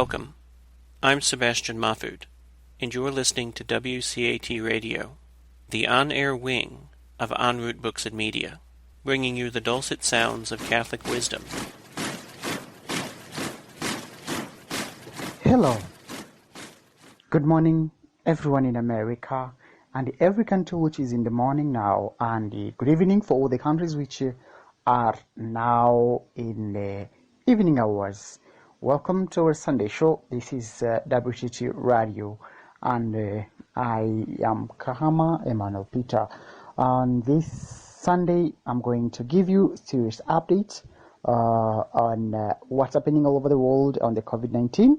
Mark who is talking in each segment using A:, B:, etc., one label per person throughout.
A: Welcome. I'm Sebastian Mahfoud, and you're listening to WCAT Radio, the on-air wing of En Route Books and Media, bringing you the dulcet sounds of Catholic wisdom.
B: Hello. Good morning, everyone in America, and every country which is in the morning now, and good evening for all the countries which are now in the evening hours. Welcome to our Sunday show. This is WCAT Radio, and I am Kahama, Emmanuel Peter. On this Sunday, I'm going to give you serious updates on what's happening all over the world on the COVID-19,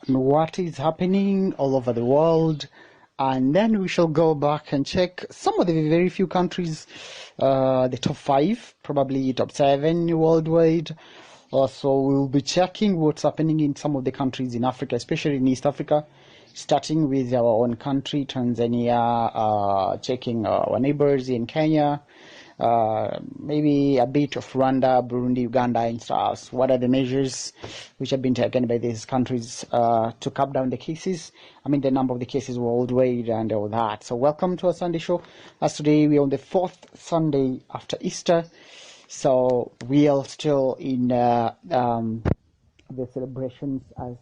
B: and what is happening all over the world, and then we shall go back and check some of the very few countries, the top 5, probably top 7 worldwide. So we'll be checking what's happening in some of the countries in Africa, especially in East Africa, starting with our own country, Tanzania, checking our neighbors in Kenya, maybe a bit of Rwanda, Burundi, Uganda, and stuff. What are the measures which have been taken by these countries to cut down the cases? I mean, the number of the cases worldwide and all that. So welcome to our Sunday show. As today we're on the 4th Sunday after Easter. So we are still in the celebrations as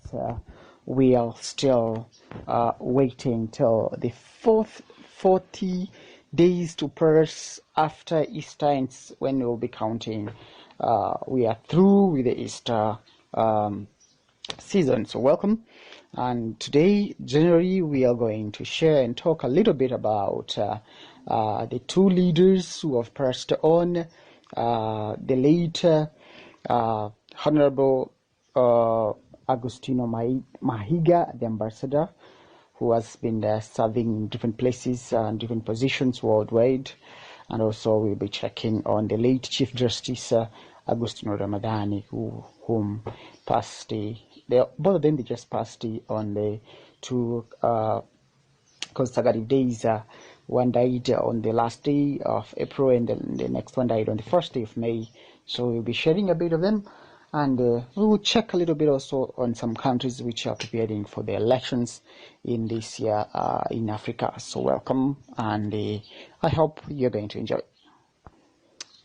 B: we are still waiting till the 40 days to pass after Easter, and when we'll be counting. We are through with the Easter season. So welcome. And today, January, we are going to share and talk a little bit about the two leaders who have passed on. The late Honorable Agustino Mahiga, the ambassador, who has been serving in different places and different positions worldwide, and also we'll be checking on the late Chief Justice Agustino Ramadhani, whom passed both of them they just passed on the 2 consecutive days. One died on the last day of April, and the next one died on the first day of May. So we'll be sharing a bit of them, and we will check a little bit also on some countries which are preparing for the elections in this year in Africa. So welcome, and I hope you're going to enjoy.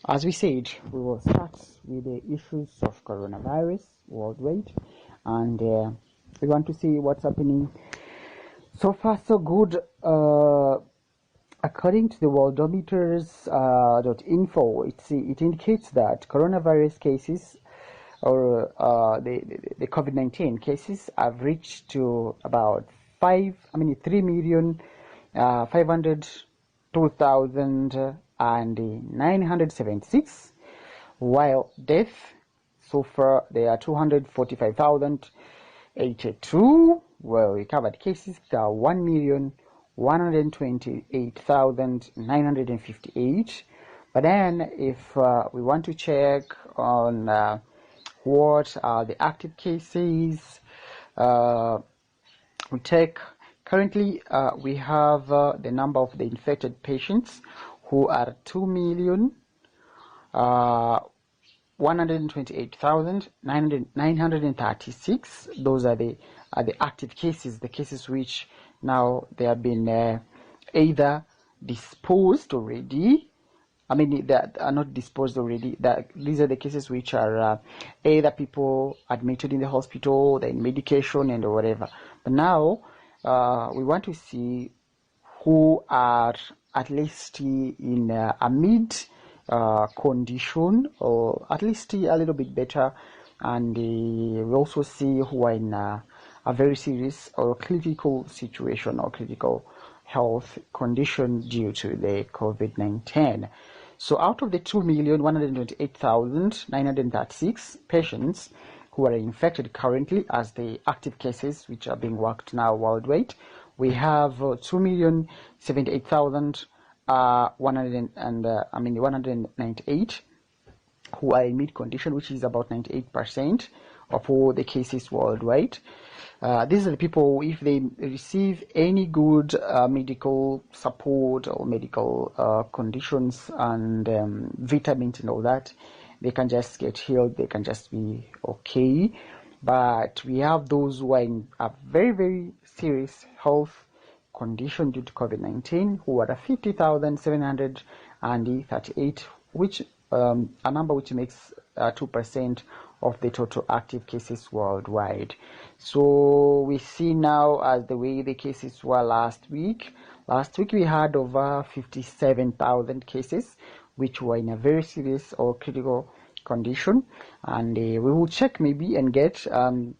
B: As we said, we will start with the issues of coronavirus worldwide, and we want to see what's happening. So far, so good. According to the worldometers.info, it indicates that coronavirus cases, or the COVID-19 cases, have reached to about 3,502,976, while death so far they are 245,082. Well, recovered cases are 1,128,958. But then if we want to check on what are the active cases, we take currently we have the number of the infected patients, who are 2,128,936. Those are the active cases, the cases which now they have been either disposed already. I mean, that are not disposed already. These are the cases which are either people admitted in the hospital, they're in medication and whatever. But now we want to see who are at least in a mid condition, or at least a little bit better, and we also see who are in a very serious or critical situation or critical health condition due to the COVID-19. So out of the 2,128,936 patients who are infected currently as the active cases which are being worked now worldwide, we have 198 who are in mid condition, which is about 98% of all the cases worldwide. These are the people, if they receive any good medical support or medical conditions and vitamins and all that, they can just get healed, they can just be okay. but we have those who are in a very, very serious health condition due to COVID-19, who are 50,738, which a number which makes 2% of the total active cases worldwide. So we see now as the way the cases were last week. Last week we had over 57,000 cases, which were in a very serious or critical condition, and we will check maybe and get the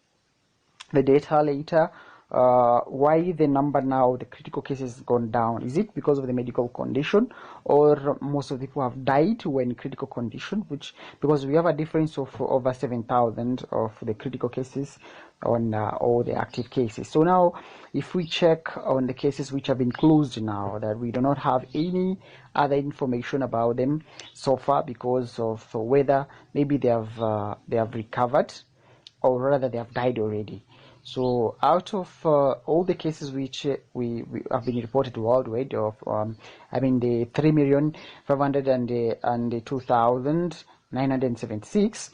B: data later. Why the number now, the critical cases, has gone down? Is it because of the medical condition, or most of the people have died when in critical condition? Which, because we have a difference of over 7,000 of the critical cases on all the active cases. So now, if we check on the cases which have been closed now, that we do not have any other information about them so far because of whether maybe they have recovered, or rather they have died already. So out of all the cases which we have been reported worldwide of the 3,502,976,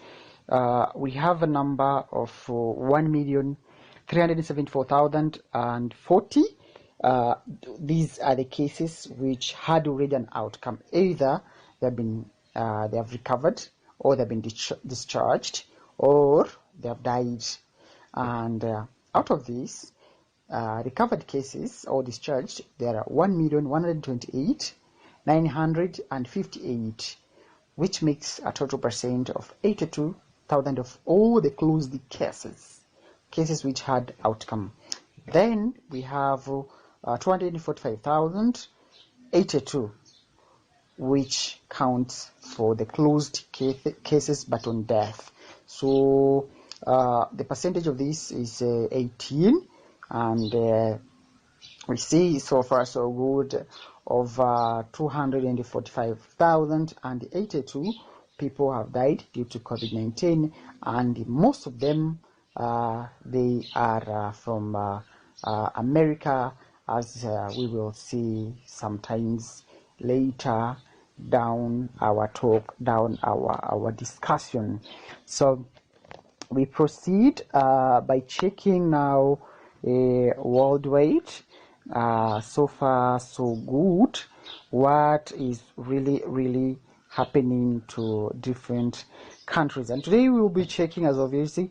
B: we have a number of 1,374,040. These are the cases which had already an outcome. Either they have recovered, or they've been discharged, or they have died. And out of these recovered cases or discharged, there are 1,128,958, which makes a total percent of 82,000 of all the closed cases which had outcome. Then we have 245,082, which counts for the closed cases but on death. So the percentage of this is 18, and we see so far so good of 245,082 people have died due to COVID-19, and most of them they are from America, as we will see sometimes later down our discussion. So we proceed by checking now worldwide. So far so good. What is really happening to different countries? And today we will be checking, as obviously,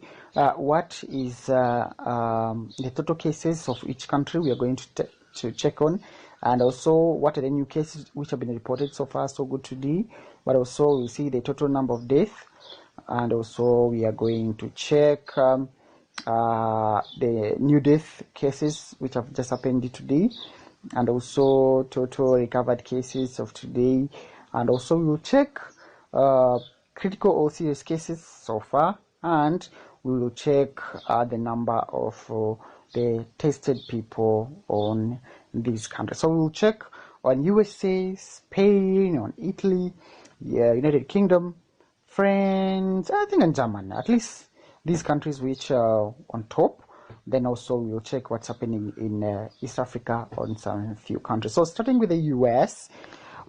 B: what is the total cases of each country we are going to check on, and also what are the new cases which have been reported so far so good today. But also we'll see the total number of deaths, and also we are going to check the new death cases which have just happened today, and also total recovered cases of today, and also we will check critical or serious cases so far, and we will check the number of the tested people on these countries. So we will check on USA, Spain, on Italy, United Kingdom, France, I think, and Germany. At least these countries which are on top. Then also we will check what's happening in East Africa on some few countries. So starting with the US.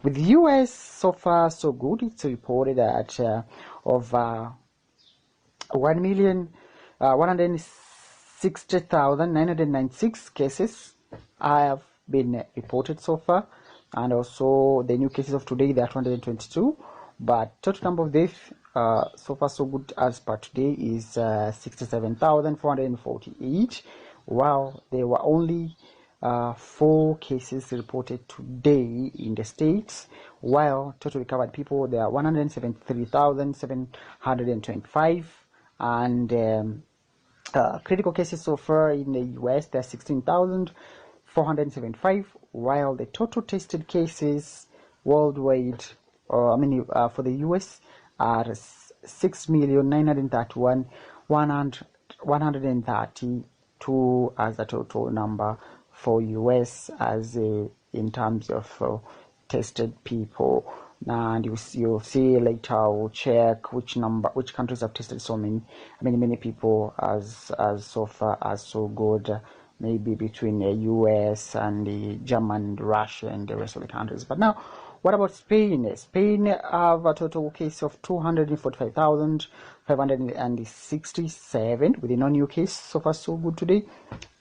B: With the US, so far so good. It's reported that of 1,160,996 cases have been reported so far, and also the new cases of today, there are 222, but total number of deaths so far so good as per today is 67,448, while there were only 4 cases reported today in the States, while total recovered people, there are 173,725, and critical cases so far in the US, there are 16,475, while the total tested cases worldwide, for the US, are 6,931,132 as a total number for US as in terms of tested people. And you'll see later, we'll check which countries have tested so many people as so far as so good, maybe between the US and the German, Russia, and the rest of the countries. But now What about Spain? Spain have a total case of 245,567 with a non-new case. So far, so good today.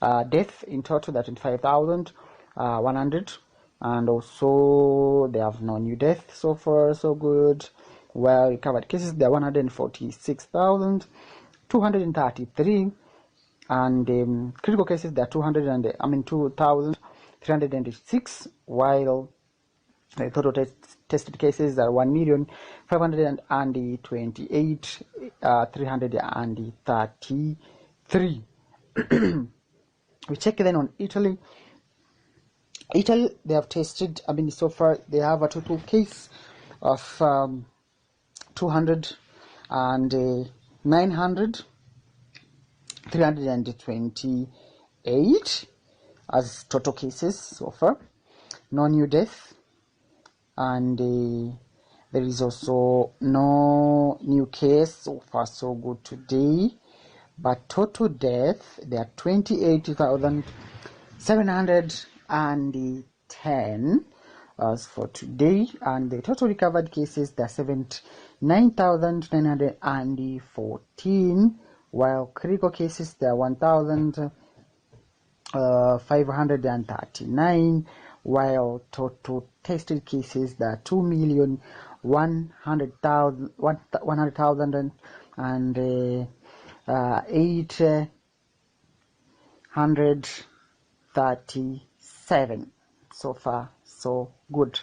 B: Death in total, that 25,100. And also, they have no new death. So far, so good. Well, recovered cases, they are 146,233. And critical cases, there are 2,306, while the total tested cases are 1,528,333. We check then on Italy. Italy, they have tested, so far they have a total case of 328 as total cases so far. No new death, and there is also no new case. So far so good today, but total death, there are 28,710 as for today, and the total recovered cases, there are 79,914, while critical cases, there are 1,539, while total tested cases, there are 2,100,000 and 837. So far so good.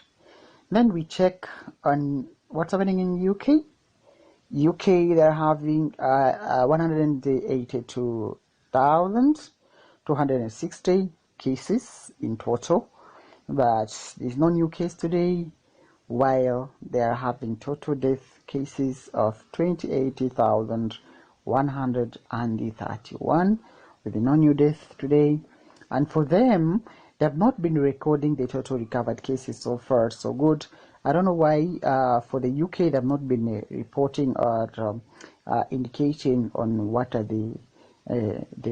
B: Then we check on what's happening in UK. They're having 182,260 cases in total, but there's no new case today, while they're having total death cases of 28,131 with no new death today. And for them, they have not been recording the total recovered cases. So far so good. I don't know why for the UK they have not been reporting or indicating on what are the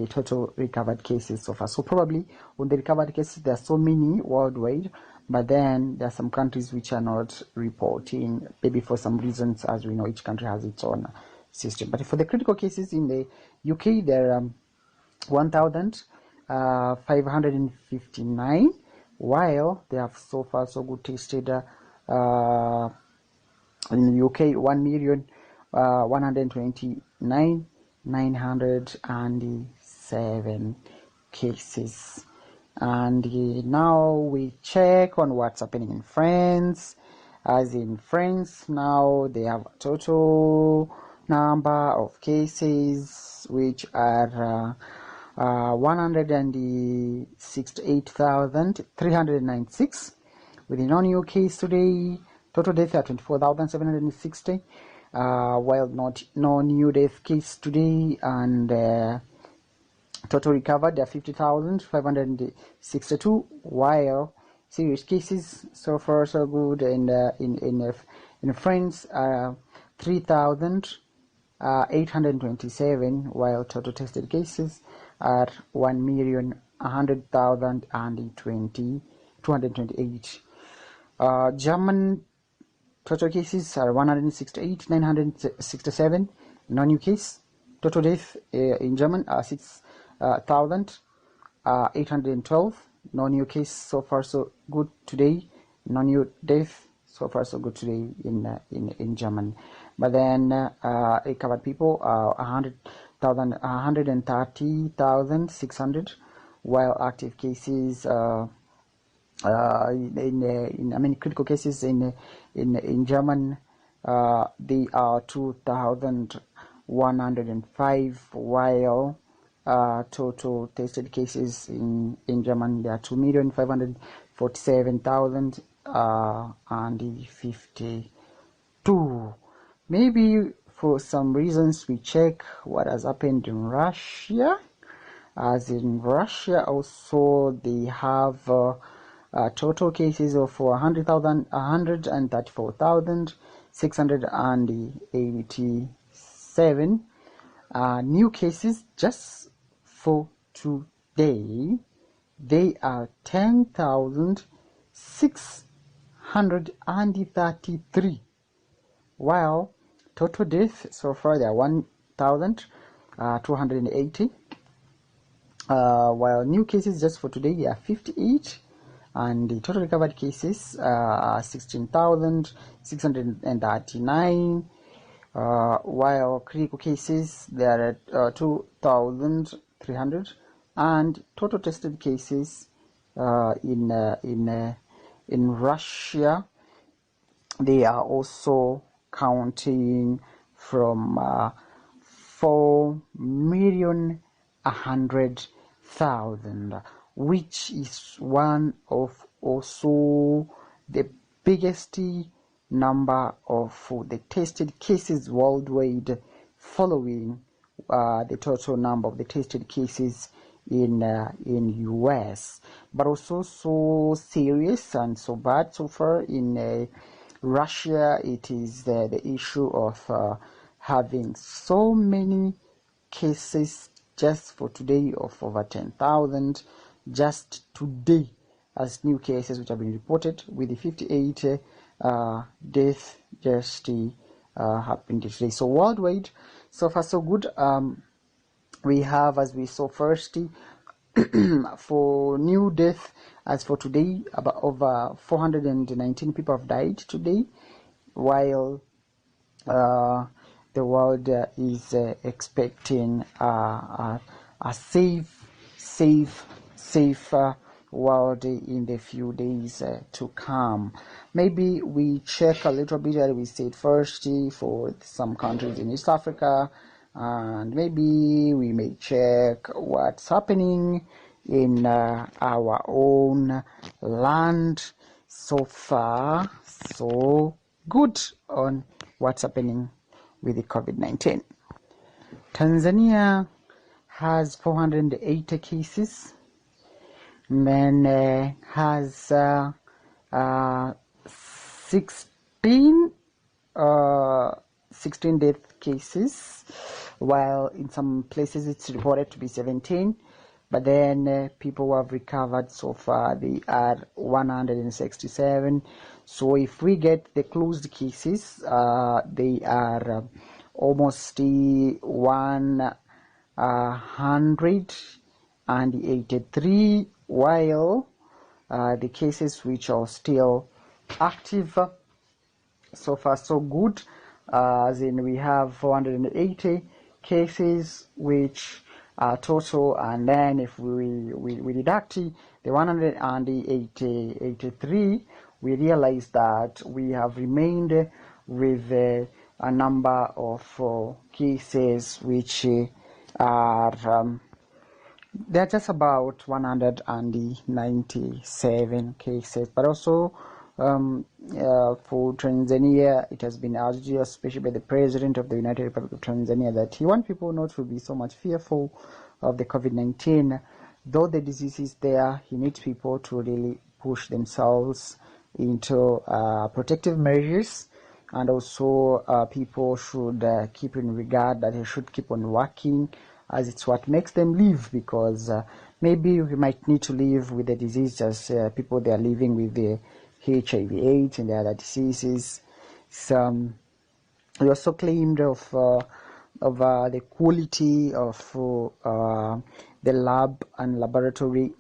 B: total recovered cases so far. So probably on the recovered cases, there are so many worldwide, but then there are some countries which are not reporting, maybe for some reasons. As we know, each country has its own system. But for the critical cases in the UK, there are 1,559, while they have so far so good tested in the UK 1,129,907 cases. And now we check on what's happening in France. As in France, now they have a total number of cases which are 168,396 with a non-new case today. Total death are 24,760, while no new death case today, and total recovered are 50,562, while serious cases so far so good. And in France, 3,827, while total tested cases are 1,100,228. German total cases are 168,967. No new case. Total death in German are 6,812. No new case so far so good today. No new death so far so good today in German. But then recovered people are 130,600, while active cases critical cases in German, they are 2,105, while total tested cases in German, there are 2,547,052. Maybe for some reasons we check what has happened in Russia. As in Russia also, they have total cases of 134,687. New cases just for today, they are 10,600. 133, while total deaths so far there are 1,280, while new cases just for today are 58, and the total recovered cases are 16,639, while critical cases there are 2,300, and total tested cases in Russia, they are also counting from 4,100,000, which is one of also the biggest number of the tested cases worldwide, following the total number of the tested cases in US, but also so serious and so bad so far in Russia. It is the issue of having so many cases just for today of over 10,000 just today as new cases which have been reported, with the 58 death just happened today. So worldwide, so far so good. We have, as we saw first, for new death, as for today, about over 419 people have died today, while the world is expecting a safe world in the few days to come. Maybe we check a little bit, as we said first, for some countries in East Africa, and maybe we may check what's happening in our own land. So far, so good on what's happening with the COVID-19. Tanzania has 480 cases, then has 16 death cases, while in some places it's reported to be 17, but then people who have recovered so far, they are 167. So if we get the closed cases, they are almost 183, while the cases which are still active, so far so good, as in we have 480 cases which are total, and then if we deduct the 183, we realize that we have remained with a number of cases which are they're just about 197 cases. But also for Tanzania, it has been urged, especially by the President of the United Republic of Tanzania, that he wants people not to be so much fearful of the COVID-19. Though the disease is there, he needs people to really push themselves into protective measures, and also people should keep in regard that they should keep on working, as it's what makes them live, because maybe we might need to live with the disease as people they are living with the HIV/AIDS and the other diseases. So we also claimed of the quality of the lab and laboratory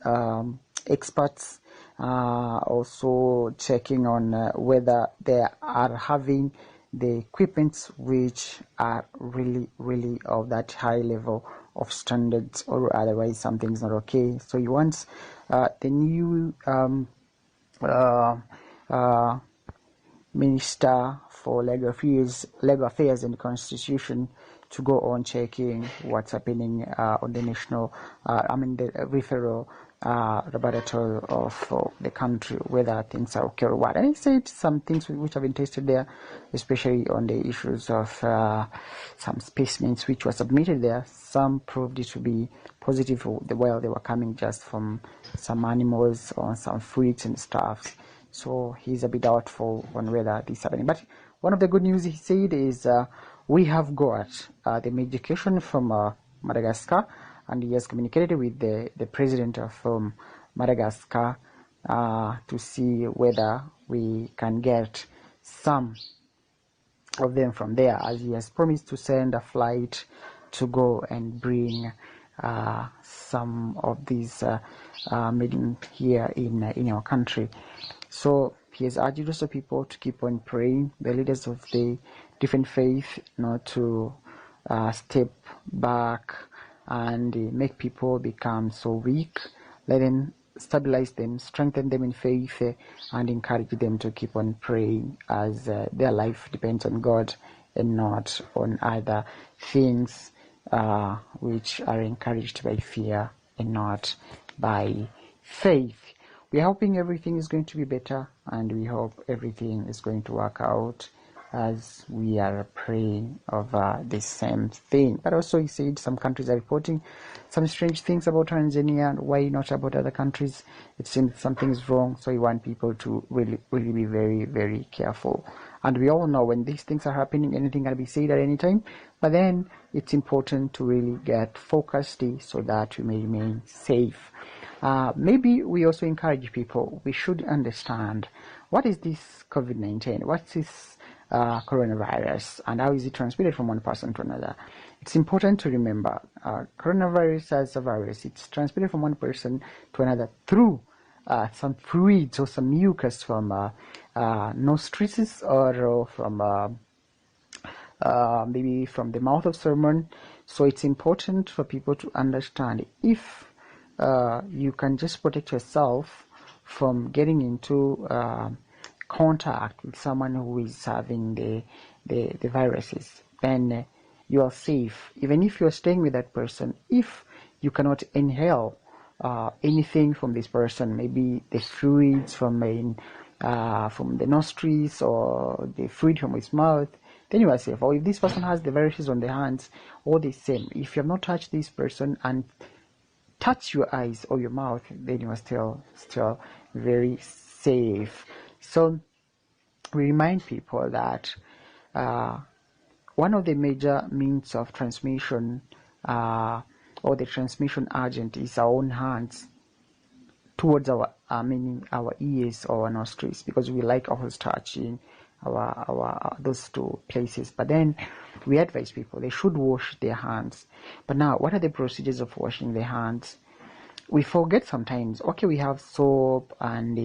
B: experts, also checking on whether they are having the equipments which are really of that high level of standards, or otherwise something's not okay. So he wants the new Minister for Legal Affairs and Constitution to go on checking what's happening on the national, the referral laboratory of the country, whether things are okay or what. And I said some things which have been tested there, especially on the issues of some specimens which were submitted there. Some proved it to be positive, while they were coming just from some animals or some fruits and stuff. So he's a bit doubtful on whether this is happening. But one of the good news he said is we have got the medication from Madagascar, and he has communicated with the president of Madagascar to see whether we can get some of them from there, as he has promised to send a flight to go and bring some of these made in here in our country. So he has urged also people to keep on praying, the leaders of the different faith, not to step back and make people become so weak. Let them stabilize them, strengthen them in faith, and encourage them to keep on praying, as their life depends on God and not on other things which are encouraged by fear and not by faith. We are hoping everything is going to be better, and we hope everything is going to work out as we are praying over the same thing. But also he said some countries are reporting some strange things about Tanzania, and why not about other countries? It seems something is wrong, so we want people to really be very, very careful. And we all know when these things are happening, anything can be said at any time, but then it's important to really get focused so that we may remain safe. Maybe we also encourage people, we should understand, what is this COVID-19? What's this coronavirus, and how is it transmitted from one person to another? It's important to remember, coronavirus as a virus, it's transmitted from one person to another through some fluids or some mucus from nostrils, or from maybe from the mouth of someone. So it's important for people to understand, if you can just protect yourself from getting into contact with someone who is having the viruses, then you are safe. Even if you're staying with that person, if you cannot inhale anything from this person, maybe the fluids from the nostrils or the fluid from his mouth, then you are safe. Or if this person has the viruses on their hands, all the same, if you have not touched this person and touch your eyes or your mouth, then you are still very safe. So we remind people that one of the major means of transmission, or the transmission agent, is our own hands towards our meaning our ears or our nostrils, because we like always touching our those two places. But then we advise people they should wash their hands. But now, what are the procedures of washing their hands? We forget sometimes. Okay, we have soap and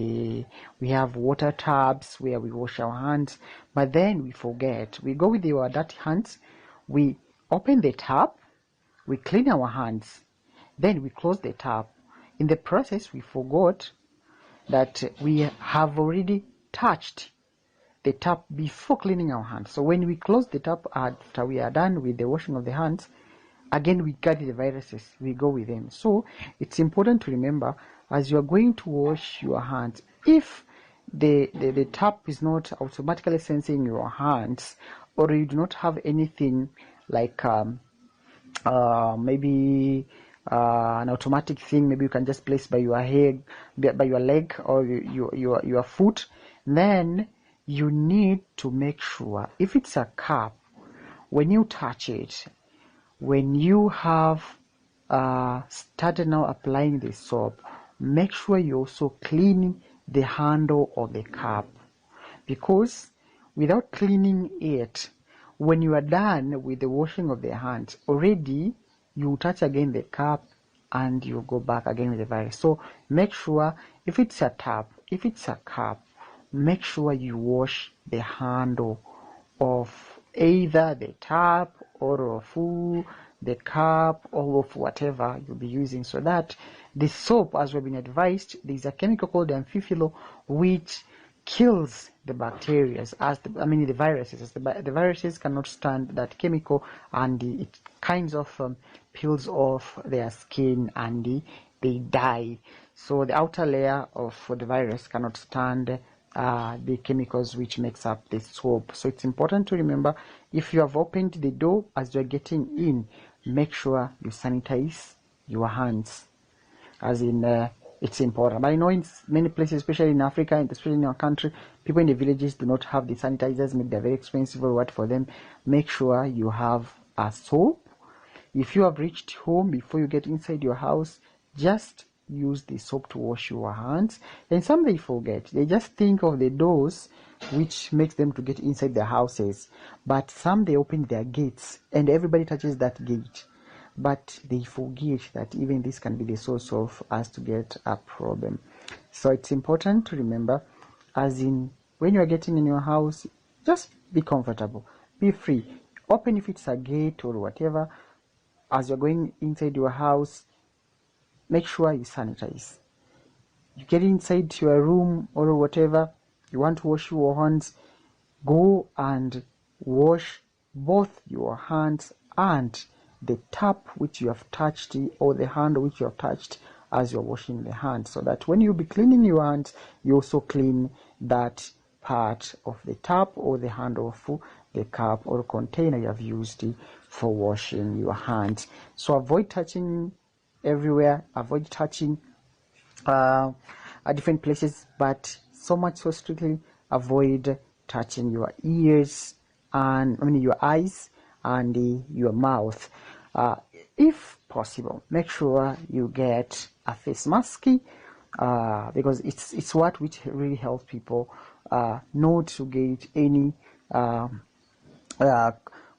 B: we have water tubs where we wash our hands, but then we forget. We go with our dirty hands, we open the tap, we clean our hands, then we close the tap. In the process, we forgot that we have already touched the tap before cleaning our hands. So when we close the tap after we are done with the washing of the hands, again we carry the viruses, we go with them. So it's important to remember, as you are going to wash your hands, if the tap is not automatically sensing your hands, or you do not have anything like maybe an automatic thing, maybe you can just place by your head, by your leg or your foot, then you need to make sure, if it's a cup, when you touch it, when you have started now applying the soap, make sure you also clean the handle of the cup, because without cleaning it, when you are done with the washing of the hands, already you touch again the cup and you go back again with the virus. So make sure, if it's a tap, if it's a cup, make sure you wash the handle of either the tap or of the cup or of whatever you'll be using, so that the soap, as we've been advised, there's a chemical called amphiphylo which kills the bacteria, the viruses. As the viruses cannot stand that chemical, and it kinds of peels off their skin and they die. So the outer layer of the virus cannot stand the chemicals which makes up the soap. So it's important to remember, if you have opened the door, as you're getting in, make sure you sanitize your hands, as in it's important. But I know in many places, especially in Africa and especially in our country, people in the villages do not have the sanitizers. Maybe they're very expensive or what for them. Make sure you have a soap. If you have reached home before you get inside your house, just use the soap to wash your hands. And some they forget. They just think of the doors which makes them to get inside their houses. But some they open their gates and everybody touches that gate. But they forget that even this can be the source of us to get a problem. So it's important to remember, as in when you are getting in your house, just be comfortable, be free. Open if it's a gate or whatever. As you're going inside your house, make sure you sanitize. You get inside your room or whatever, you want to wash your hands, go and wash both your hands and the tap which you have touched or the hand which you have touched as you're washing the hands, so that when you be cleaning your hands, you also clean that part of the tap or the hand of the cup or container you have used for washing your hands. So avoid touching everywhere, avoid touching at different places, but so much so strictly avoid touching your ears and your eyes and your mouth. If possible, make sure you get a face mask because it's what which really helps people not to get any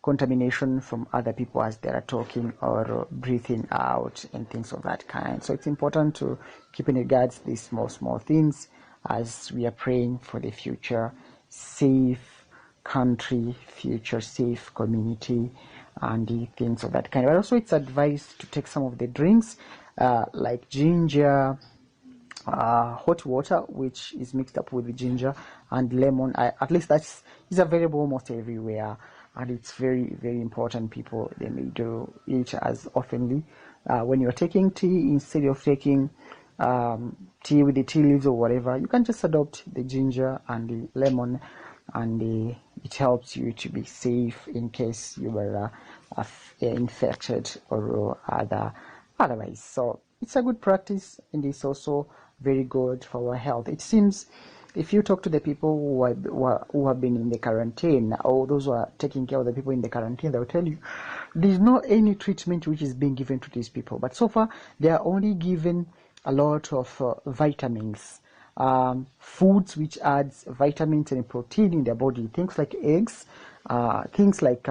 B: contamination from other people as they are talking or breathing out and things of that kind. So it's important to keep in regards these small things as we are praying for the future safe country, future safe community, and the things of that kind. But also it's advised to take some of the drinks like ginger, hot water which is mixed up with the ginger and lemon. At least that's is available almost everywhere, and it's very important. People, they may do it as oftenly when you're taking tea. Instead of taking tea with the tea leaves or whatever, you can just adopt the ginger and the lemon, and it helps you to be safe in case you were infected or otherwise. So it's a good practice, and it's also very good for our health. It seems if you talk to the people who have been in the quarantine, or those who are taking care of the people in the quarantine, they will tell you there's not any treatment which is being given to these people. But so far, they are only given a lot of vitamins, foods which adds vitamins and protein in their body. Things like eggs, things like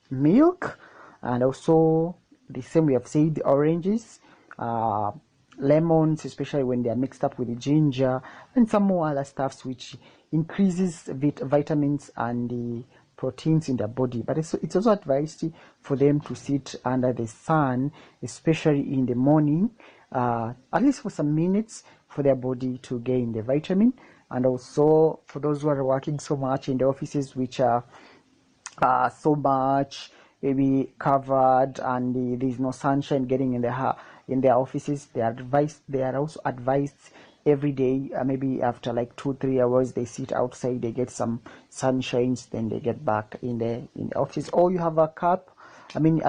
B: milk, and also the same we have said, oranges, lemons, especially when they are mixed up with the ginger, and some more other stuffs which increases vitamins and the proteins in their body. But it's also advised for them to sit under the sun, especially in the morning, at least for some minutes, for their body to gain the vitamin. And also for those who are working so much in the offices which are so much maybe covered and there's no sunshine getting in their offices, they are also advised every day, maybe after like 2-3 hours, they sit outside, they get some sunshines, then they get back in the office. Or you have a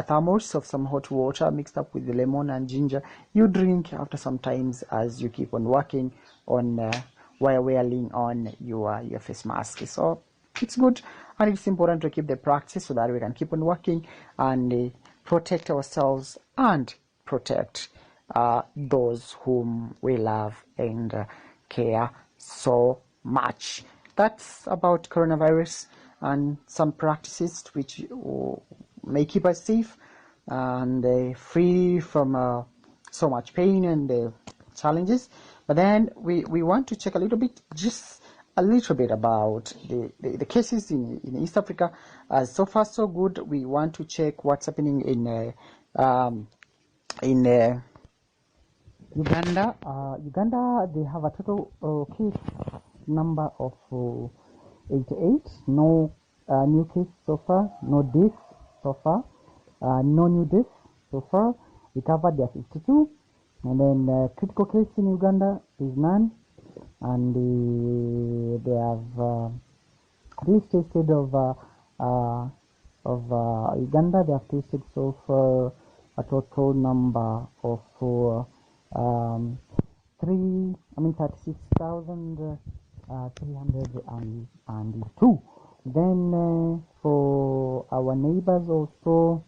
B: thermos of some hot water mixed up with the lemon and ginger, you drink after some times as you keep on working on while wearing on your face mask. So it's good, and it's important to keep the practice so that we can keep on working and protect ourselves and protect those whom we love and care so much. That's about coronavirus and some practices which may keep us safe and free from so much pain and challenges. But then we want to check just a little bit about the cases in East Africa. So far so good. We want to check what's happening in Uganda. Uganda, they have a total case number of 88. No new case so far. No deaths so far. No new deaths so far. Recovered, there are 52. And then critical case in Uganda is none. And they have this tested of Uganda. They have tested so far a total number of 36,302. Then for our neighbors also,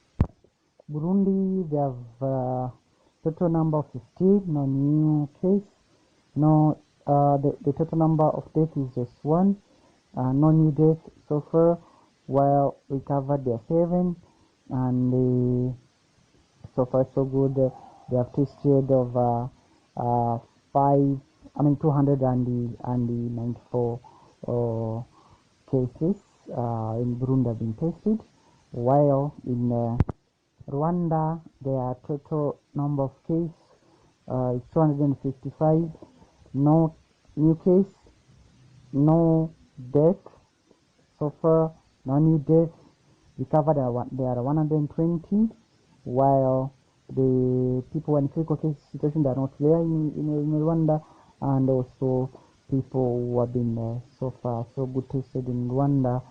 B: Burundi, they have Total number of 15, no new case. No, the total number of deaths is just 1. No new death so far. While recovered there are 7, and so far so good. They have tested of 294 cases in Burundi have been tested, while in Rwanda their total number of cases is 255. No new case, no death so far, no new deaths. Recovered there are 120, while the people in critical case situation they are not there in Rwanda, and also people who have been so far so good tested in Rwanda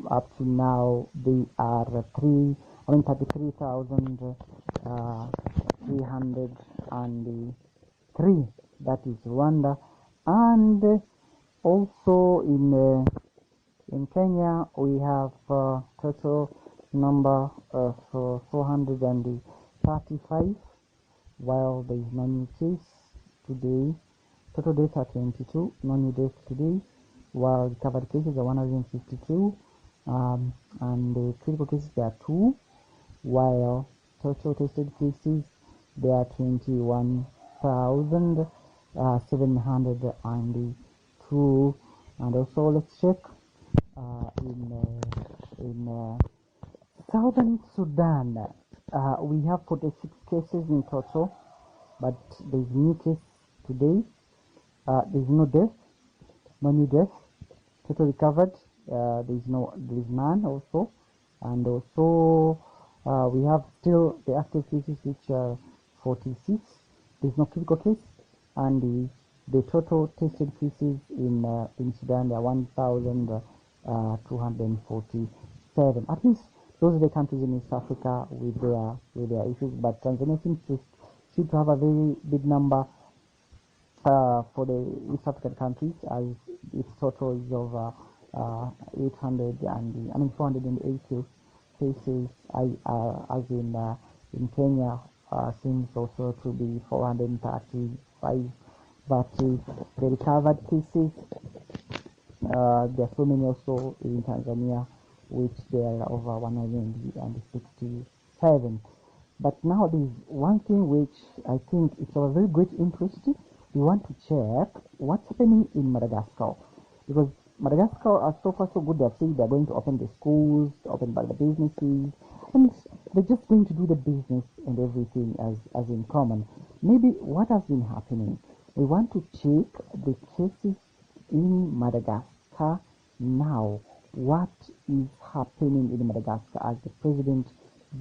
B: up to now they are 33,303. That is Rwanda, and also in Kenya we have total number of 435, while there is no new case today. Total deaths are 22, no new deaths today, while recovered cases are 152, and the critical cases there are 2, while total tested cases there are 21,702. And also let's check in Southern Sudan. We have 46 cases in total, but there is new case today. There is no death, no new death. Total recovered. There is none also, and also we have still the active cases, which are 46. There is no critical case, and the total tested cases in Sudan are 1,247. At least those are the countries in East Africa with their issues. But Tanzania seems to have a very big number for the East African countries, as its total is over 480 cases. As in Kenya seems also to be 435. But the recovered cases, there are so many also in Tanzania, which there are over 167. But now there is one thing which I think is of a very great interest. We want to check what's happening in Madagascar, because Madagascar are so far so good. They have said they're going to open the schools, open by the businesses, and they're just going to do the business and everything as in common. Maybe what has been happening? We want to check the cases in Madagascar now. What is happening in Madagascar, as the president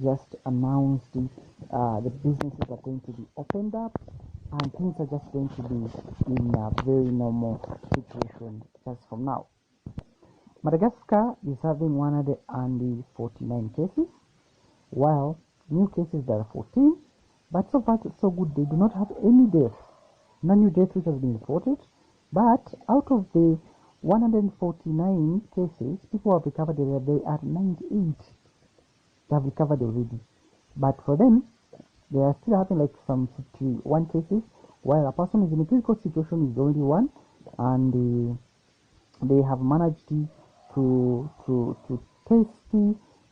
B: just announced the businesses are going to be opened up and things are just going to be in a very normal situation just from now. Madagascar is having 149 cases, while new cases there are 14, but so far so good. They do not have any deaths, no new death which has been reported. But out of the 149 cases, people have recovered. They are 98. They have recovered already, but for them, they are still having like some 51 cases, while a person is in a critical situation is only 1, and they have managed to test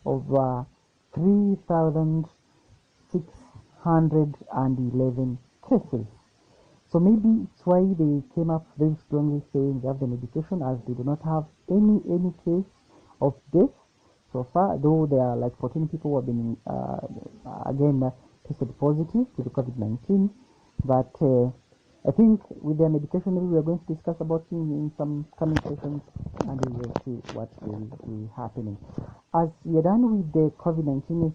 B: over 3,611 cases. So maybe it's why they came up very strongly saying they have the medication, as they do not have any case of death so far, though there are like 14 people who have been tested positive to the COVID-19. But I think with their medication, maybe we are going to discuss about it in some coming sessions, and we will see what will be happening. As we are done with the COVID-19,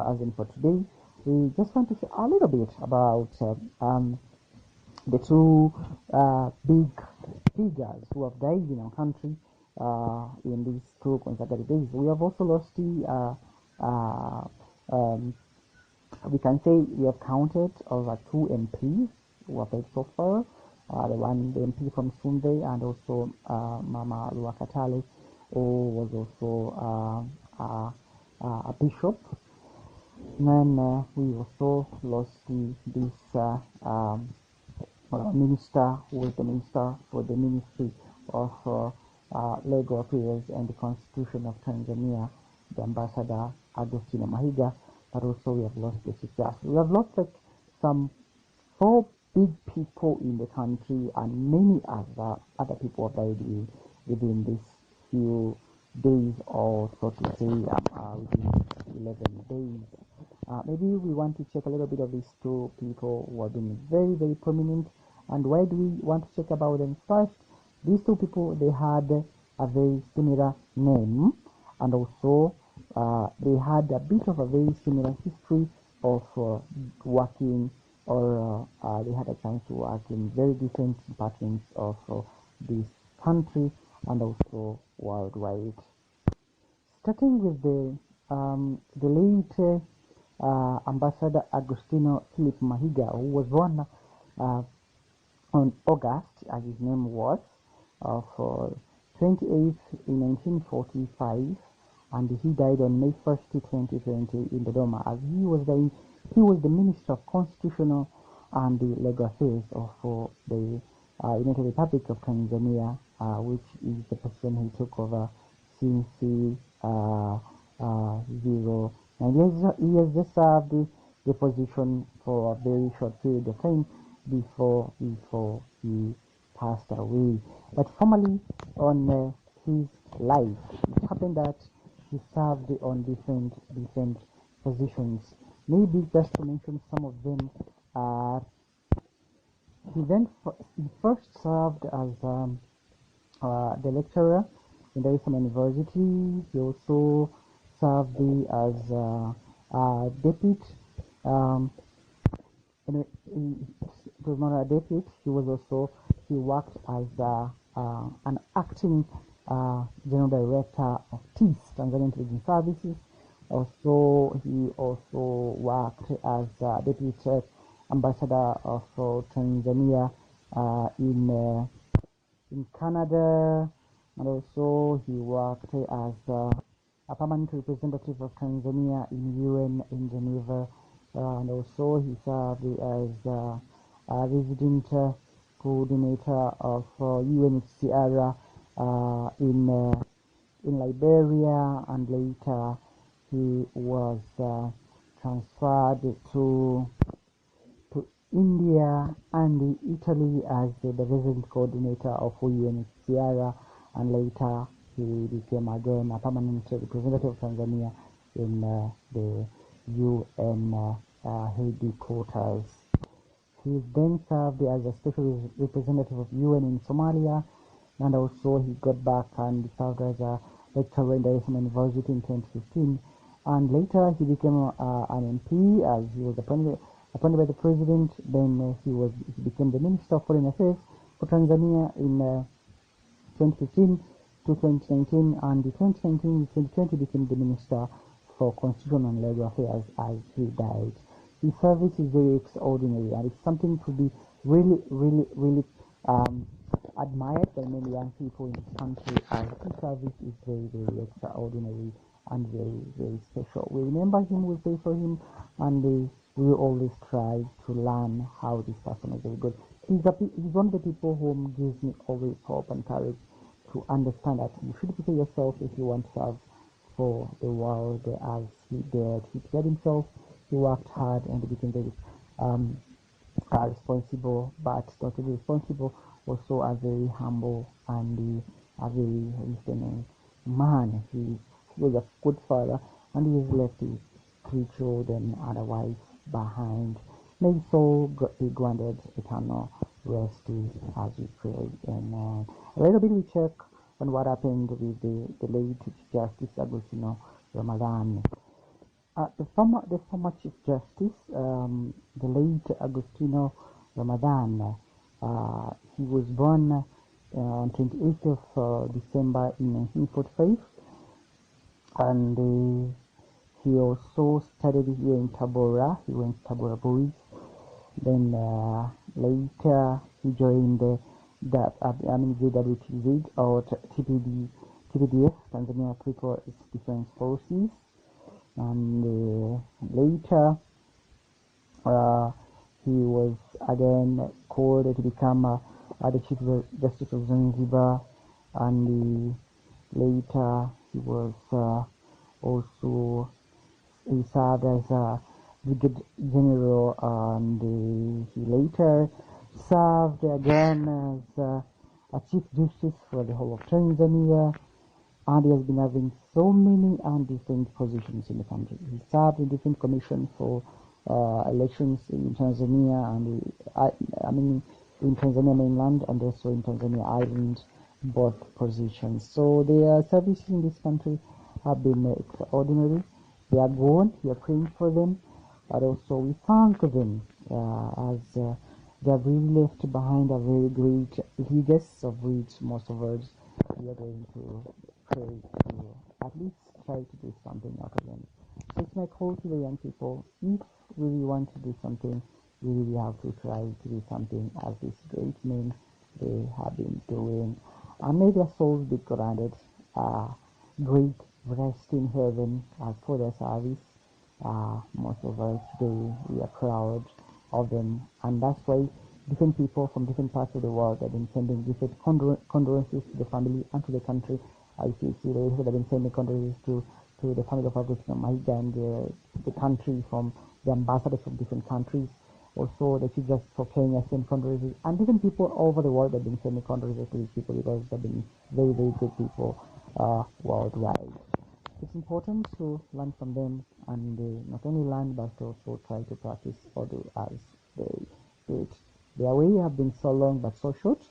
B: as in for today, we just want to share a little bit about the 2 big figures who have died in our country in these 2 consecutive days. We have also lost we can say we have counted over 2 MPs who have died so far. The MP from Sunday, and also Mama Luakatale, who was also a bishop. Then we also lost this minister who was the minister for the Ministry of Legal Affairs and the Constitution of Tanzania, the Ambassador Agostino Mahiga, but also we have lost the Chief Justice. We have lost like some four big people in the country, and many other people have died within these few days, or so to say, within 11 days. Maybe we want to check a little bit of these two people who have been very, very prominent. And why do we want to check about them? First, these two people, they had a very similar name, and also they had a bit of a very similar history of working, or they had a chance to work in very different departments of this country and also worldwide. Starting with the late Ambassador Agostino Philip Mahiga, who was born on August, as his name was, of 28th in 1945, and he died on May 1st, 2020 in Dodoma, as he was the Minister of Constitutional and the Legal Affairs of the United Republic of Tanzania, which is the position he took over since 09. He has just served the position for a very short period of time before he passed away. But formally, on his life, it happened that he served on different positions. Maybe just to mention some of them, he first served as the lecturer in Dar es Salaam University. He also served as deputy. It was not a deputy. He worked as an acting general director of TIS, Tanzania Intelligence Services. He also worked as deputy ambassador of Tanzania in Canada, and also he worked as a permanent representative of Tanzania in UN in Geneva, and also he served as a resident coordinator of UNHCR in Liberia, and later he was transferred to India and Italy as the resident coordinator of UNHCR, and later he became again a permanent representative of Tanzania in the UN headquarters. He then served as a special representative of UN in Somalia, and also he got back and served as a lecturer in Dar es Salaam University in 2015. And later he became an MP as he was appointed by the president. Then he became the Minister of Foreign Affairs for Tanzania in 2015 to 2019, and in 2019-2020 became the Minister for Constitution and Legal Affairs as he died. His service is very extraordinary, and it's something to be really, really, really admired by many young people in this country, and his service is very, very extraordinary and very, very special. We remember him, we pray for him, and we always try to learn how this person is very good. He's one of the people who gives me always hope and courage to understand that you should prepare yourself if you want to serve for the world as he did. He prepared himself, he worked hard, and he became very responsible, but not only responsible, also a very humble and a very listening man. He was a good father, and he has left his 3 children and a wife behind. May his soul be granted eternal rest as we pray. And a little bit we check on what happened with the late Justice Agostino Ramadan. The former Chief Justice, the late Agostino Ramadan, he was born on 28th of December in 1945, and he also studied here in Tabora. He went to Tabora Boys. Then later he joined the JWTZ or TPDF, Tanzania People Defense Forces. and later he was again called to become the Chief Justice of Zanzibar, and later he was also he served as a brigadier general, and he later served again as a Chief Justice for the whole of Tanzania, and he has been having so many and different positions in the country. He served in different commissions for elections in Tanzania, and I mean in Tanzania mainland and also in Tanzania island, both positions. So their services in this country have been extraordinary. They are gone. We are praying for them, but also we thank them as they have really left behind a very great legacy of which most of us we are going to pray to at least try to do something out of them. So it's my call to the young people: if we really want to do something, we really have to try to do something as these great men they have been doing. And may their souls be granted great rest in heaven for their service. Most of us today we are proud of them, and that's why different people from different parts of the world have been sending different condolences to the family and to the country. I see they have been sending condolences to the family of President Mahiga and the country from the ambassadors from different countries. Also, the Chief Justice for Kenya sent condolences, and different people all over the world have been sending condolences to these people because they've been very, very good people worldwide. It's important to learn from them, and not only learn but also try to practice or do as they did. Their way have been so long but so short,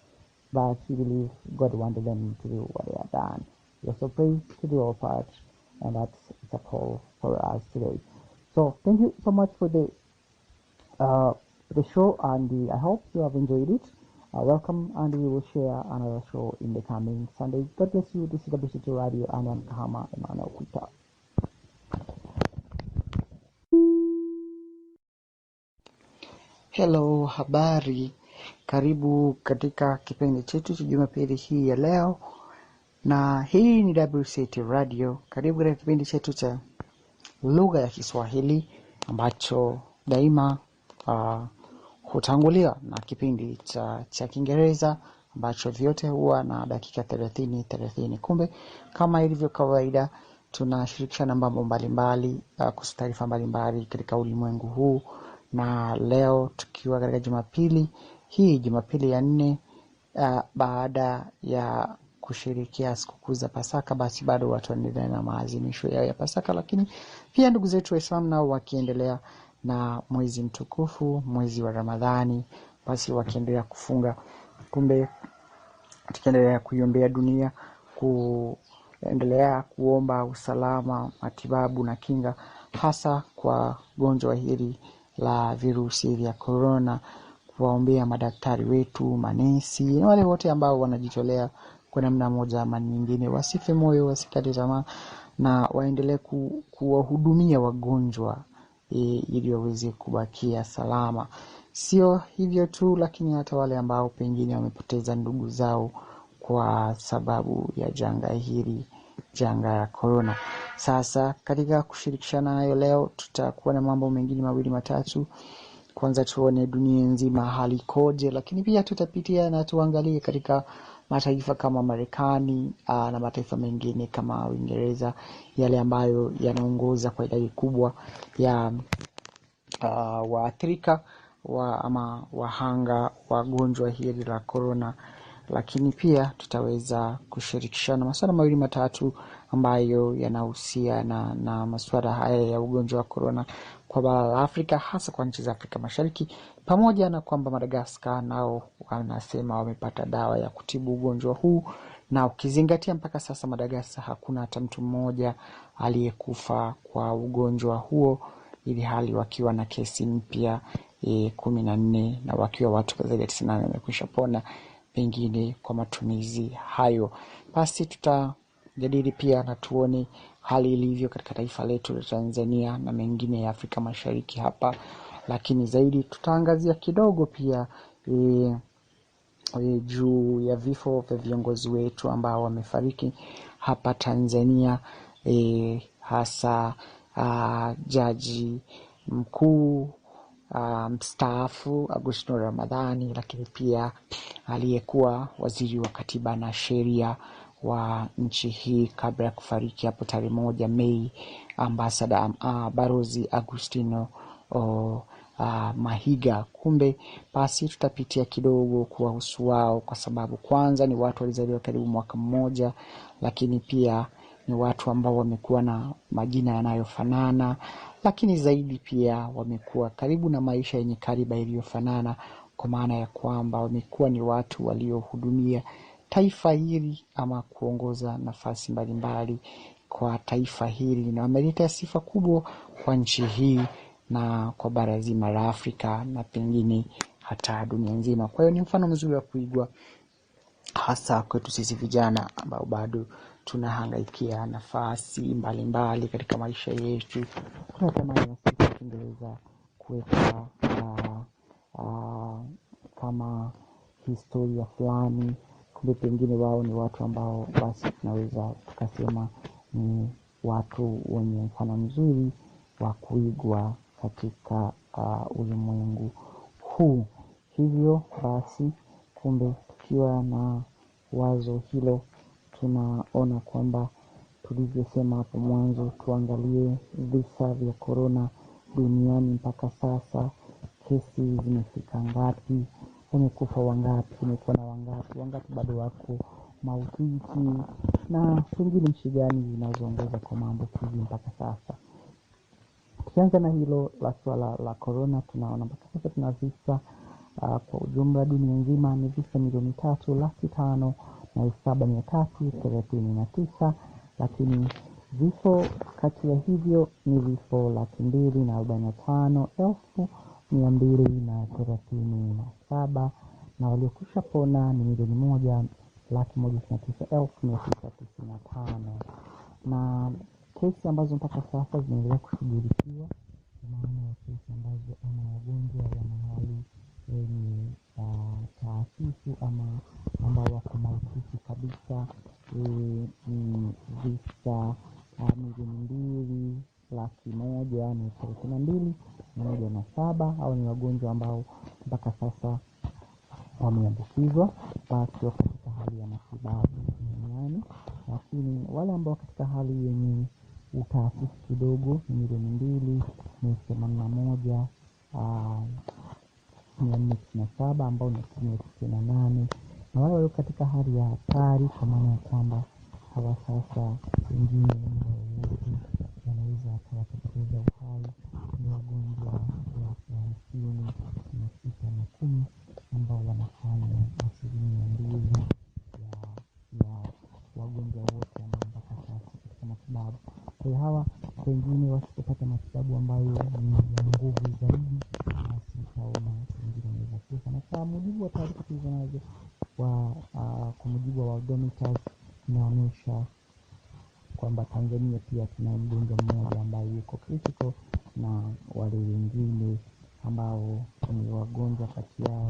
B: but we believe God wanted them to do what they have done. We also pray to do our part, and that's a call for us today. So thank you so much for the show, and I hope you have enjoyed it. Welcome, and we will share another show in the coming Sunday. God bless you. This is WCT Radio, and I'm Kahama, Emmanuel Peter. Hello, habari. Karibu katika kipindi chetu cha Jumapili hii ya leo, na hii ni WCT Radio. Karibu katika kipindi chetu cha lugha ya Kiswahili ambacho daima hutangulia na kipindi cha Kiingereza ambacho vyote huwa na dakika 30. Kumbe kama ilivyo kawaida tunashirikishana mambo mbalimbali kuhusu taarifa mbalimbali katika ulimwengu huu, na leo tukiwa katika Jumapili hii, Jumapili ya 4 baada ya kushirikia sikukuu za Pasaka, basi bado watu wanaendelea na maadhimisho yao ya Pasaka, lakini pia ndugu zetu Waislamu nao wakiendelea na mwezi mtukufu, mwezi wa Ramadhani, basi wakiendelea kufunga. Kumbe tukiendelea kuiombea dunia, kuendelea kuomba usalama, matibabu na kinga, hasa kwa gonjwa hili la virusi vya corona, kuwaombea madaktari wetu, manesi, na wale wote ambao wanajitolea kwa namna moja ama nyingine. Wasife moyo, wasikate tamaa, na waendelee kuwahudumia wagonjwa ili waweze kubakia salama. Sio hivyo tu, lakini hata wale ambao pengine wamepoteza ndugu zao kwa sababu ya janga hili, janga la corona. Sasa katika kushirikishana nayo leo, tutakuwa na mambo mengine mawili matatu. Kwanza tuone dunia nzima hali ikoje, lakini pia tutapitia na tuangalie katika mataifa kama Marekani na mataifa mengine kama Uingereza, yale ambayo yanaongoza kwa idadi kubwa ya waathirika ama wahanga wa gonjwa hili la corona. Lakini pia tutaweza kushirikishana masuala mawili matatu ambayo yanahusiana na masuala haya ya ugonjwa wa corona kwa bara la Afrika, hasa kwa nchi za Afrika Mashariki, pamoja na kwamba Madagascar nao wanasema wamepata dawa ya kutibu ugonjwa huu, na ukizingatia mpaka sasa Madagascar hakuna hata mtu mmoja aliyekufa kwa ugonjwa huo, ili hali wakiwa na kesi mpya 14 na wakiwa watu zaidi ya 98 wamekwisha pona pengine kwa matumizi hayo. Basi tutajadili pia na tuone hali ilivyo katika taifa letu la Tanzania na mengine ya Afrika Mashariki hapa, lakini zaidi tutaangazia kidogo pia juu ya vifo vya viongozi wetu ambao wamefariki hapa Tanzania, hasa jaji mkuu mstaafu Agustino Ramadhani, lakini pia aliyekuwa waziri wa katiba na sheria wa nchi hii kabla ya kufariki hapo tarehe 1 Mei, ambassador Barozi Agustino Mahiga. Kumbe basi tutapitia kidogo kuwahusu wao, kwa sababu kwanza ni watu walizaliwa karibu mwaka mmoja, lakini pia ni watu ambao wamekuwa na majina yanayofanana, lakini zaidi pia wamekuwa karibu na maisha yenye kariba iliyofanana, kwa maana ya kwamba wamekuwa ni watu waliohudumia taifa hili ama kuongoza nafasi mbalimbali kwa taifa hili, na wameleta sifa kubwa kwa nchi hii na kwa bara zima la Afrika na pengine hata dunia nzima. Kwa hiyo ni mfano mzuri wa kuigwa, hasa kwetu sisi vijana ambao bado tunahangaikia nafasi mbalimbali katika maisha yetu. Tunatamani sisi Kiingereza kuweka kama historia fulani. Kumbe pengine wao ni watu ambao basi tunaweza tukasema ni watu wenye mfano mzuri wa kuigwa katika ulimwengu huu. Hivyo basi, kumbe tukiwa na wazo hilo, tunaona kwamba tulivyosema hapo mwanzo, tuangalie visa vya corona duniani mpaka sasa. Kesi zimefika ngapi? Wamekufa wangapi? Wamepona wangapi bado wako mahututi? Na pengine nchi gani zinazoongoza kwa maambukizi mpaka sasa? Tukianza na hilo la swala la corona, tunaona mpaka sasa tuna visa kwa ujumla dunia nzima ni visa 3,05,739, lakini vifo kati ya hivyo ni vifo 245,237, na waliokwisha pona ni 1,199,995, na kesi ambazo mpaka sasa zinaendelea kushughulikiwa, kwa maana ya kesi ambazo ama wagonjwa wa mahali wenye taasisi ama ambao wako mahututi kabisa ni visa 2,132,107. Hao ni wagonjwa ambao mpaka sasa wameambukizwa, basi wako katika hali ya matibabu duniani. Lakini wale ambao katika hali yenye utaasisi kidogo ni 2,81,497 ambao ni 98, na wale walio katika hali ya hatari, kwa maana ya kwamba hawa sasa wengine wanaweza wakapoteza uhai, ni wagonjwa wa 50,610 ambao wanafanya 2% ya wagonjwa wote ambao mpaka sasa katika matibabu. Kwa hiyo hawa wengine wasipopata matibabu ambayo ni ya nguvu zaidi, basi utaona wengine wanaweza kufa. Na kwa mujibu wa taarifa tulizonazo kwa mujibu wa Worldometers, inaonyesha kwamba Tanzania pia tuna mgonjwa mmoja ambaye yuko critical, na wale wengine ambao ni wagonjwa kati yao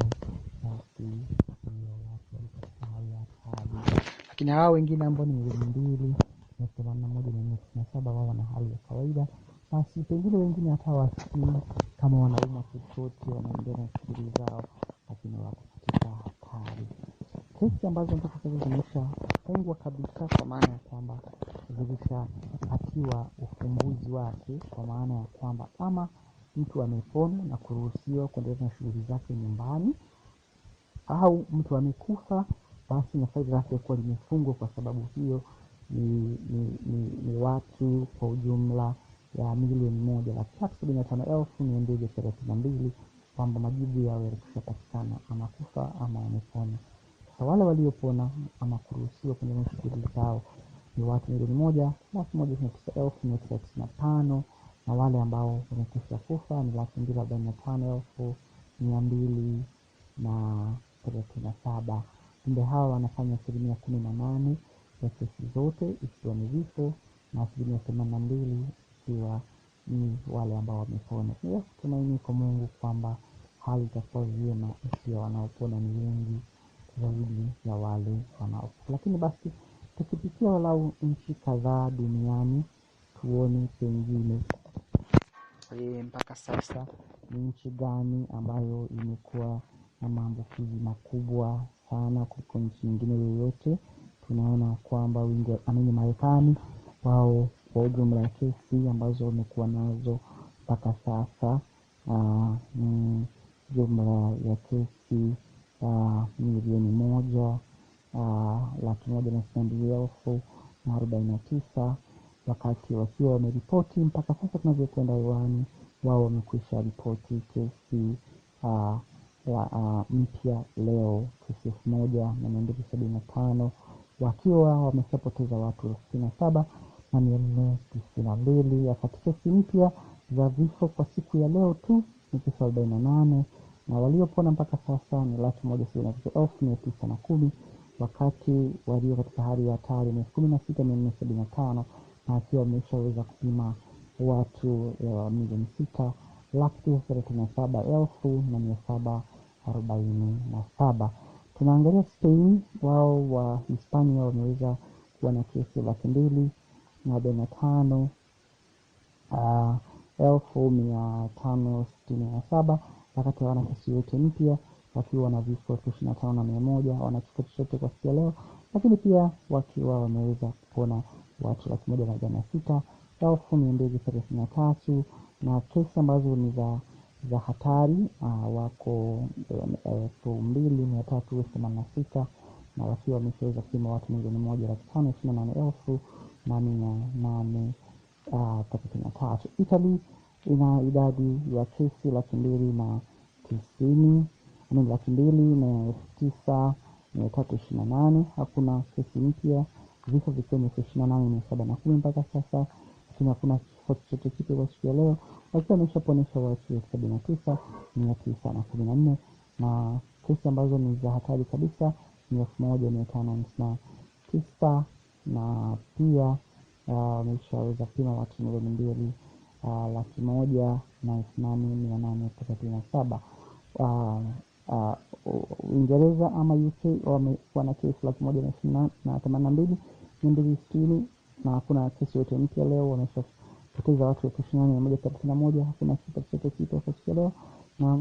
B: basi ndio watu katika hali ya hatari. Lakini hao wengine ambao ni 2,197 wao wana hali ya kawaida, basi pengine wengine hata wasikii kama wanauma chochote, wanaendelea na shughuli zao, lakini wako katika hatari. Kesi ambazo mpaka sasa zimeshafungwa kabisa, kwa maana ya kwamba zilishapatiwa ufumbuzi wake, kwa maana ya kwamba ama mtu amepona na kuruhusiwa kuendelea na shughuli zake nyumbani, au mtu amekufa, basi na faili lake kuwa limefungwa. Kwa sababu hiyo ni watu kwa ujumla ya 1,375,232 kwamba majibu yao yalikwishapatikana, ama kufa ama wamepona. Sasa wale waliopona ama kuruhusiwa kuendelea na shughuli zao ni watu 1,199,995, na wale ambao wamekwisha kufa ni 245,237. Kumbe hawa wanafanya 18% ya kesi zote ikiwa ni vifo, na 82% ikiwa ni wale ambao wamepona. Pia tunaamini kwa Mungu kwamba hali itakuwa vyema ikiwa wanaopona ni wengi zaidi ya wale wanaokufa. Lakini basi tukipitia walau nchi kadhaa duniani, tuone pengine mpaka sasa ni nchi gani ambayo imekuwa na maambukizi makubwa sana kuliko nchi nyingine yoyote. Tunaona kwamba Marekani wao kwa ujumla ya kesi ambazo wamekuwa nazo mpaka sasa ni jumla ya kesi milioni 1,162,049, wakati wakiwa wameripoti mpaka sasa tunavyokwenda hewani, wao wamekwisha ripoti kesi mpya leo, kesi 1,275, wakiwa wameshapoteza watu 67,492. Wakati kesi mpya za vifo kwa siku ya leo tu ni kesi 48, na waliopona mpaka sasa ni 1,179,910, wakati walio katika hali ya hatari ni 16,475, na akiwa wameshaweza kupima watu 6,37,747. Tunaangalia Spain, wao wa Hispania wameweza kuwa na kesi 245,567, wakati wana kesi yote mpya wakiwa na vifo 25,100, wana kifo chochote kwa siku ya leo, lakini pia wakiwa wameweza kupona watu 146,233, na kesi ambazo ni za hatari wako 2,386, na wakiwa wameshaweza kupima watu 1,528,833. Italy ina idadi ya kesi 2,9,328. Hakuna kesi mpya, vifo vikiwa 28,710 mpaka sasa, lakini hakuna kifo chochote kipya kwa siku ya leo, wakiwa wameshaponesha watu 79,914, na kesi ambazo ni za hatari kabisa ni 1,559, na pia wameshaweza kupima watu 2,108,837. Uingereza ama UK wamekuwa na kesi 1,182,260, na hakuna kesi yote mpya leo. Wameshapoteza watu 28,131, hakuna kifo chochote kipya kwa siku leo, na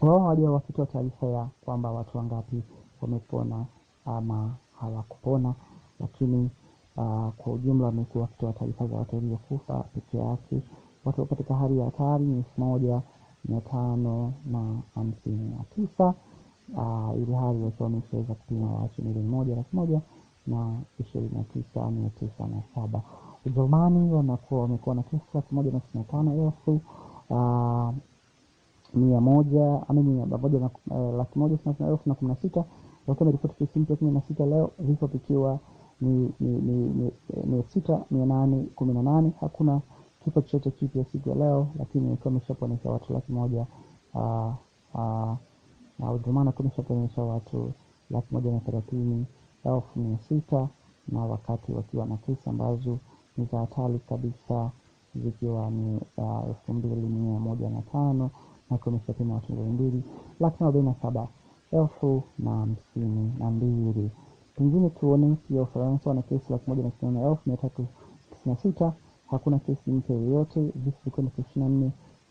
B: wao walio wakitoa taarifa ya kwamba watu wangapi wamepona ama hawakupona, lakini kwa ujumla wamekuwa wakitoa taarifa za watu waliokufa peke yake. Watu katika hali ya hatari ni 1,559, ili hali wakiwa wameshaweza kupima watu 1,029,907. Ujerumani wamekuwa na kesi 1,135,116, wakiwa wameripoti kesi mpya 16 leo, vifo vikiwa ni 6,818. Hakuna kifo chochote kipya siku ya leo, lakini wakiwa wameshaponesha watu 100,000. Na Ujerumani wameshaponesha watu 130,600, na wakati wakiwa na kesi ambazo ni za hatari kabisa zikiwa ni 2,105, na wameshapima watu 2,47,052. Pengine tuone pia Ufaransa wana kesi 1,094,396. Hakuna kesi mpya yoyote, vifo vikiwa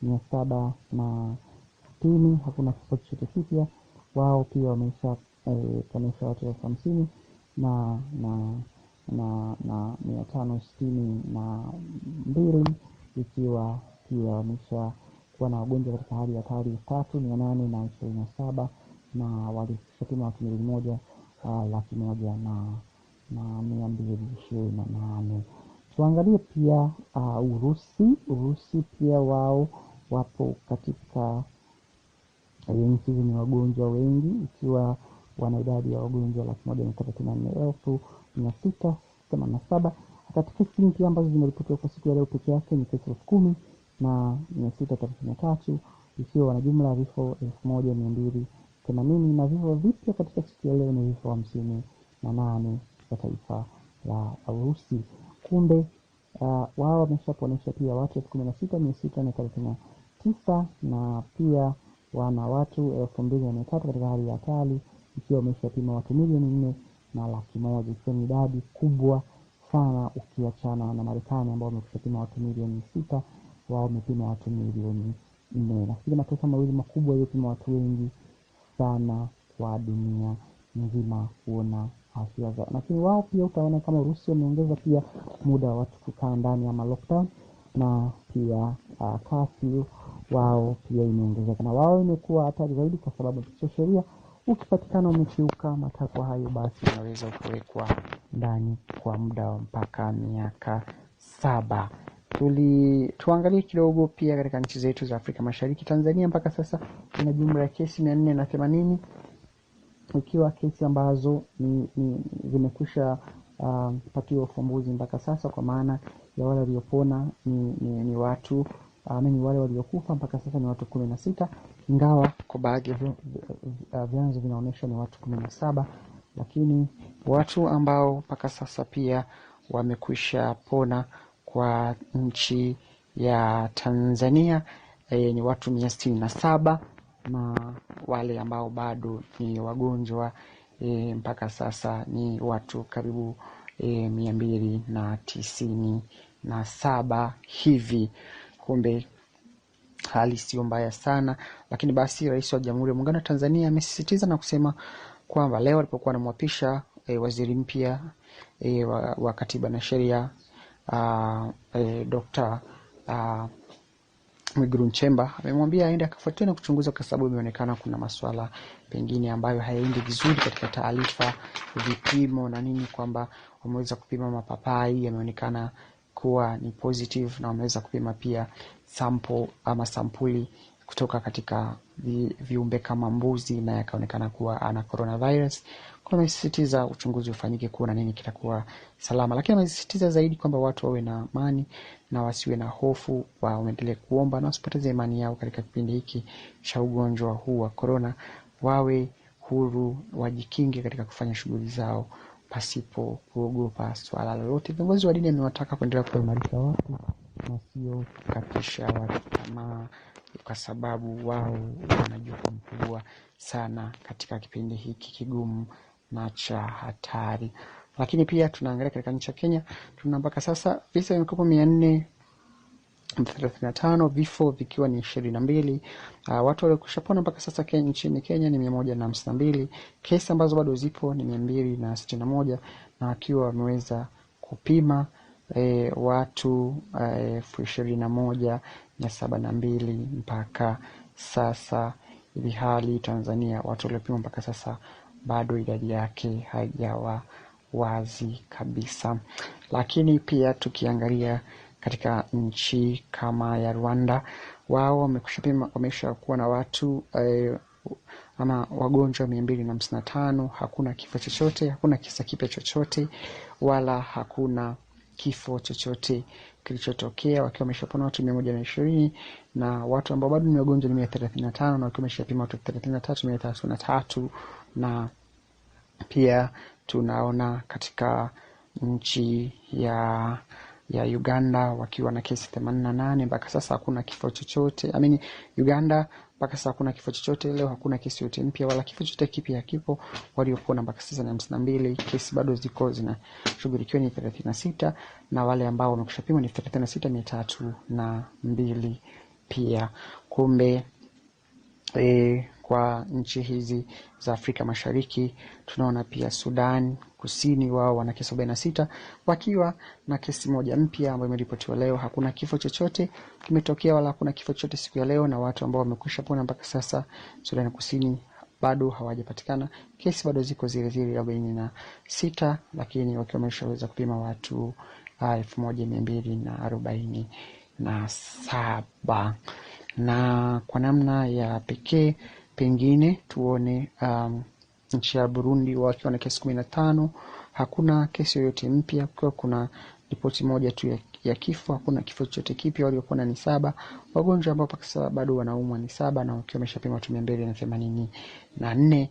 B: 24,760. Hakuna kifo chochote kipya. Wao pia wameshaponesha watu 50,000 na 562, ikiwa pia wameshakuwa na wagonjwa katika hali ya hatari 3,827, na walishapima watu 1,100,228. Tuangalie pia Urusi pia wao wapo katika nchi zenye wagonjwa wengi, ikiwa wana idadi ya wagonjwa 1,134,687. Wakati kesi mpya ambazo zimeripotiwa kwa siku ya leo peke yake ni kesi 10,633, ikiwa wana jumla ya vifo 1,280, na vifo vipya katika siku ya leo ni vifo 58 katika taifa la Urusi. Kumbe wao wameshaponesha pia watu 16,639, na pia wana watu 2,300 katika hali ya hatari, ikiwa wameshapima watu 4,100,000, ikiwa ni idadi kubwa sana ukiachana na Marekani ambao wamepima watu milioni 6, wao wamepima watu milioni 4. Nafikiri mataifa mawili makubwa yaliyopima watu wengi sana kwa dunia nzima kuona afya zao. Lakini wao pia utaona kama Urusi wameongeza pia muda wa watu kukaa ndani ama lockdown, na pia curfew wao pia imeongezeka, na wao imekuwa hatari zaidi kwa sababu kwa sheria ukipatikana umekiuka matakwa hayo, basi unaweza ukawekwa ndani kwa muda wa mpaka miaka 7. Tuangalie kidogo pia katika nchi zetu za Afrika Mashariki. Tanzania mpaka sasa ina jumla ya kesi 480, ikiwa kesi ambazo zimekwisha patiwa ufumbuzi mpaka sasa, kwa maana ya wale waliopona ni watu wale waliokufa mpaka sasa ni watu 16, ingawa kwa baadhi ya vyanzo vinaonyesha ni watu 17, lakini watu ambao mpaka sasa pia wamekwisha pona kwa nchi ya Tanzania ni watu 167, na wale ambao bado ni wagonjwa mpaka sasa ni watu karibu 297 hivi. Kumbe hali sio mbaya sana, lakini basi Rais wa Jamhuri ya Muungano wa Tanzania amesisitiza na kusema kwamba leo alipokuwa anamwapisha waziri mpya wa Katiba na Sheria Dr. Mwigulu Nchemba, amemwambia aende akafuatilia na kuchunguza, kwa sababu imeonekana kuna masuala pengine ambayo hayaendi vizuri katika taarifa, vipimo na nini, kwamba wameweza kupima mapapai yameonekana kuwa ni positive, na wameweza kupima pia sampuli kutoka katika viumbe kama mbuzi na yakaonekana kuwa ana coronavirus. Kwa amesisitiza uchunguzi ufanyike kuona nini kitakuwa salama, lakini amesisitiza zaidi kwamba watu wawe na amani na wasiwe na hofu, waendelee kuomba na wasipoteze imani yao katika kipindi hiki cha ugonjwa huu wa corona, wawe huru, wajikinge katika kufanya shughuli zao pasipo kuogopa swala lolote. Viongozi wa dini wamewataka kuendelea kuimarisha watu na sio kukatisha watu tamaa, kwa sababu wao wana jukumu kubwa sana katika kipindi hiki kigumu na cha hatari. Lakini pia tunaangalia katika nchi ya Kenya, tuna mpaka sasa visa vimekuwa 435, vifo vikiwa ni 22. Watu waliokushapona mpaka sasa nchini Kenya ni 152. Kesi ambazo bado zipo ni 261, na wakiwa wameweza kupima watu 21,702 mpaka sasa. Hivi hali Tanzania watu waliopima mpaka sasa bado idadi yake haijawa wazi kabisa. Lakini pia tukiangalia katika nchi kama ya Rwanda, wao wamesha kuwa na watu ama wagonjwa 255, hakuna kifo chochote, hakuna kisa kipya chochote, wala hakuna kifo chochote kilichotokea, wakiwa wameshapona watu 120, na watu ambao bado ni wagonjwa ni 135, na wakiwa wameshapima watu 33,303. Na pia tunaona katika nchi ya Uganda wakiwa na kesi 88, mpaka sasa hakuna kifo chochote. Uganda mpaka sasa hakuna kifo chochote, leo hakuna kesi yote mpya wala kifo chochote kipya kipo. Waliopona mpaka sasa ni 52, kesi bado ziko zinashughulikiwa ni 36, na wale ambao wamekushapimwa ni 36,302 pia. Kumbe kwa nchi hizi za Afrika Mashariki tunaona pia Sudan Kusini, wao wana kesi 46 wakiwa na kesi moja mpya ambayo imeripotiwa leo. Hakuna kifo chochote kimetokea wala hakuna kifo chochote siku ya leo, na watu ambao wamekwisha pona mpaka sasa Sudan Kusini bado hawajapatikana. Kesi bado ziko zile 46, lakini wakiwa wameshaweza kupima watu 1247. Na kwa namna ya pekee pengine tuone nchi ya Burundi wakiwa na kesi 15, hakuna kesi yoyote mpya, kwa kuna ripoti moja tu ya kifo, hakuna kifo chochote kipya. Waliopona ni 7, wagonjwa ambao mpaka sasa bado wanaumwa ni 7, na wakiwa wameshapima watu 284.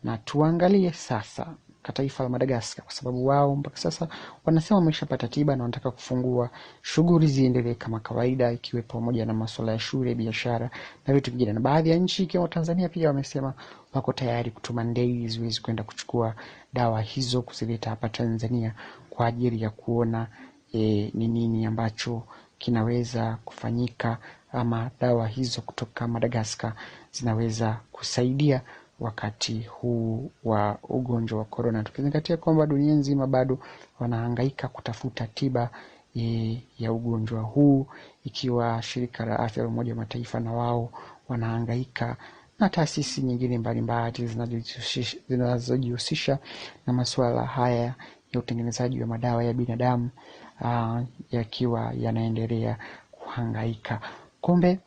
B: Na tuangalie sasa taifa la Madagascar, kwa sababu wao mpaka sasa wanasema wameshapata tiba na wanataka kufungua shughuli ziendelee kama kawaida, ikiwepo pamoja na masuala ya shule, biashara na vitu vingine. Na baadhi ya nchi kama Tanzania pia wamesema wako tayari kutuma ndege ziweze kwenda kuchukua dawa hizo kuzileta hapa Tanzania kwa ajili ya kuona ni nini ambacho kinaweza kufanyika, ama dawa hizo kutoka Madagascar zinaweza kusaidia wakati huu wa ugonjwa wa corona, tukizingatia kwamba dunia nzima bado wanahangaika kutafuta tiba ya ugonjwa huu, ikiwa shirika la afya la Umoja wa Mataifa na wao wanahangaika, na taasisi nyingine mbalimbali zinazojihusisha na masuala haya ya utengenezaji wa madawa ya binadamu yakiwa yanaendelea kuhangaika. Kumbe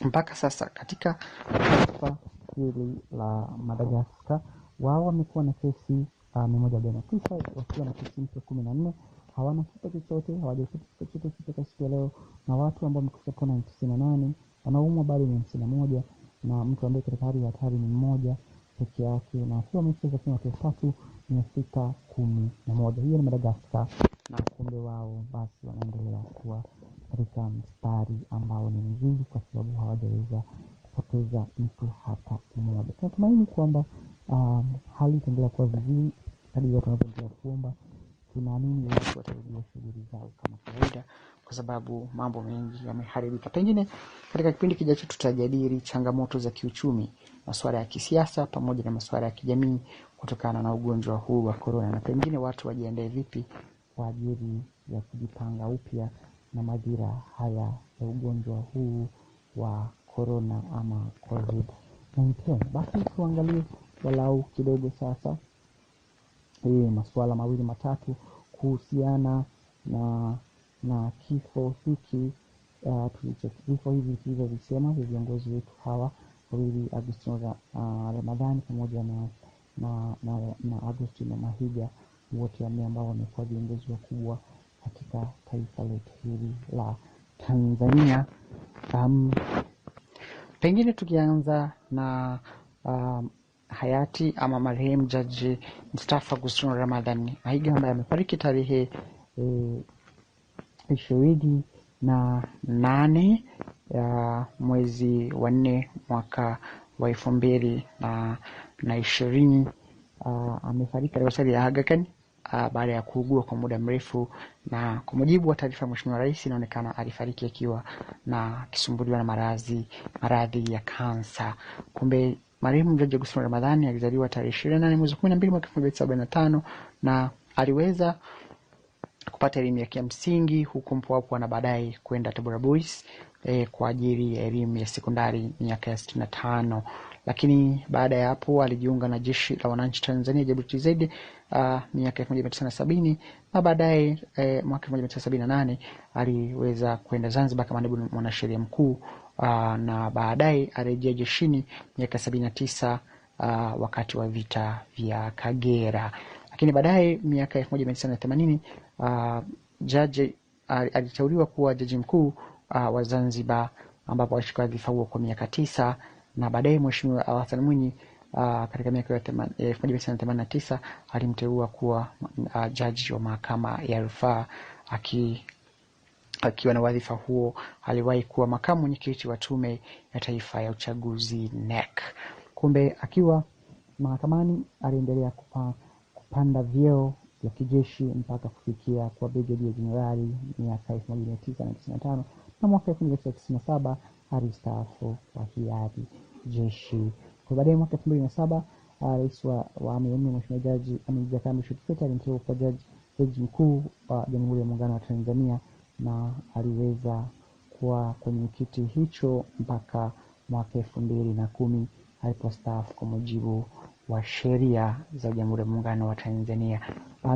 B: mpaka sasa katika taifa hili la Madagascar, wao wamekuwa na kesi 149 wakiwa na kesi mpya 14. Hawana kifo chochote, hawajapata chochote kutoka siku ya leo, na watu ambao wamekufa pona 98, wanaumwa bado ni 51, na mtu ambaye katika hali ya hatari ni mmoja peke yake, na akiwa amecheza kwa watu 3,611. Hiyo ni Madagascar, na kumbe wao basi wanaendelea kuwa katika mstari ambao ni mzuri, kwa sababu hawajaweza kupoteza mtu hata mmoja. Tunatumaini kwamba hali itaendelea kuwa vizuri hadi watu wanapoendelea kuomba. Tunaamini watu watarudia shughuli zao kama kawaida, kwa sababu mambo mengi yameharibika. Pengine katika kipindi kijacho tutajadili changamoto za kiuchumi, masuala ya kisiasa pamoja na masuala ya kijamii kutokana na ugonjwa huu wa corona, na pengine watu wajiandae vipi kwa ajili ya kujipanga upya na madhira haya ya ugonjwa huu wa corona ama COVID-19. Basi tuangalie walau kidogo sasa masuala mawili matatu kuhusiana na kifo hiki vifo hivi tulivyovisema vya viongozi wetu hawa wawili, Agustino Ramadhani pamoja na Agustino Mahiga, wote ambao wamekuwa viongozi wakubwa katika taifa letu hili la Tanzania. Pengine tukianza na hayati ama marehemu Jaji Mustafa Agustino Ramadhani Mahiga, ambaye amefariki tarehe 28 ya mwezi wa 4 mwaka wa 2020. Amefariki katika hospitali ya Aga Khan baada ya kuugua kwa muda mrefu, na kwa mujibu wa taarifa ya Mheshimiwa Rais inaonekana alifariki akiwa na kisumbuliwa na maradhi ya kansa. Kumbe marehemu Jaji Agustino Ramadhani alizaliwa tarehe 28 mwezi wa 12 mwaka 1975, na aliweza kupata elimu ya msingi huko Mpwapwa na baadaye kwenda Tabora Boys kwa ajili ya elimu ya sekondari miaka ya 65. Lakini baada ya hapo alijiunga na Jeshi la Wananchi Tanzania JWTZ miaka 1970, na baadaye mwaka 1978 aliweza kwenda Zanzibar kama naibu mwanasheria mkuu, na baadaye arejea jeshini miaka 79 wakati wa vita vya Kagera. Lakini baadaye miaka 1980 jaji aliteuliwa kuwa jaji mkuu wa Zanzibar, ambapo alishika wadhifa huo kwa miaka 9, na baadaye Mheshimiwa Hassan Mwinyi katika miaka ya 1989 alimteua kuwa jaji wa mahakama ya rufaa. Akiwa na wadhifa huo aliwahi kuwa makamu mwenyekiti wa Tume ya Taifa ya Uchaguzi NEC. Kumbe akiwa mahakamani aliendelea kupanda vyeo vya kijeshi mpaka kufikia kwa brigedia jenerali miaka 1995, na mwaka 1997 alistaafu kwa hiari jeshi. Kwa baadaye mwaka 2007 rais wa awamu ya 4 Mheshimiwa Jaji Jakaya Mrisho Kikwete alimteua kwa jaji mkuu wa Jamhuri ya Muungano wa Tanzania, na aliweza kuwa kwenye kiti hicho mpaka mwaka 2010 alipostaafu kwa mujibu wa sheria za Jamhuri ya Muungano wa Tanzania.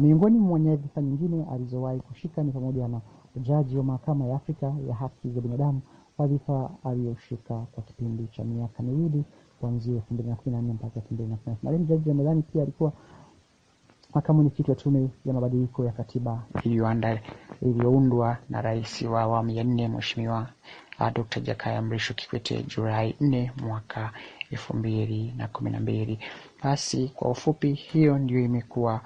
B: Miongoni mwa nyadhifa nyingine alizowahi kushika ni pamoja na jaji wa Mahakama ya Afrika ya Haki za Binadamu, wadhifa aliyoshika kwa kipindi cha miaka miwili kuanzia 2014 mpaka 2015. Marehemu Jaji Ramadhani pia alikuwa makamu mwenyekiti wa Tume ya Mabadiliko ya Katiba iliyoundwa na Rais wa awamu ya 4 Mheshimiwa Dr. Jakaya Mrisho Kikwete Julai 4 mwaka 2012. Basi kwa ufupi, hiyo ndio imekuwa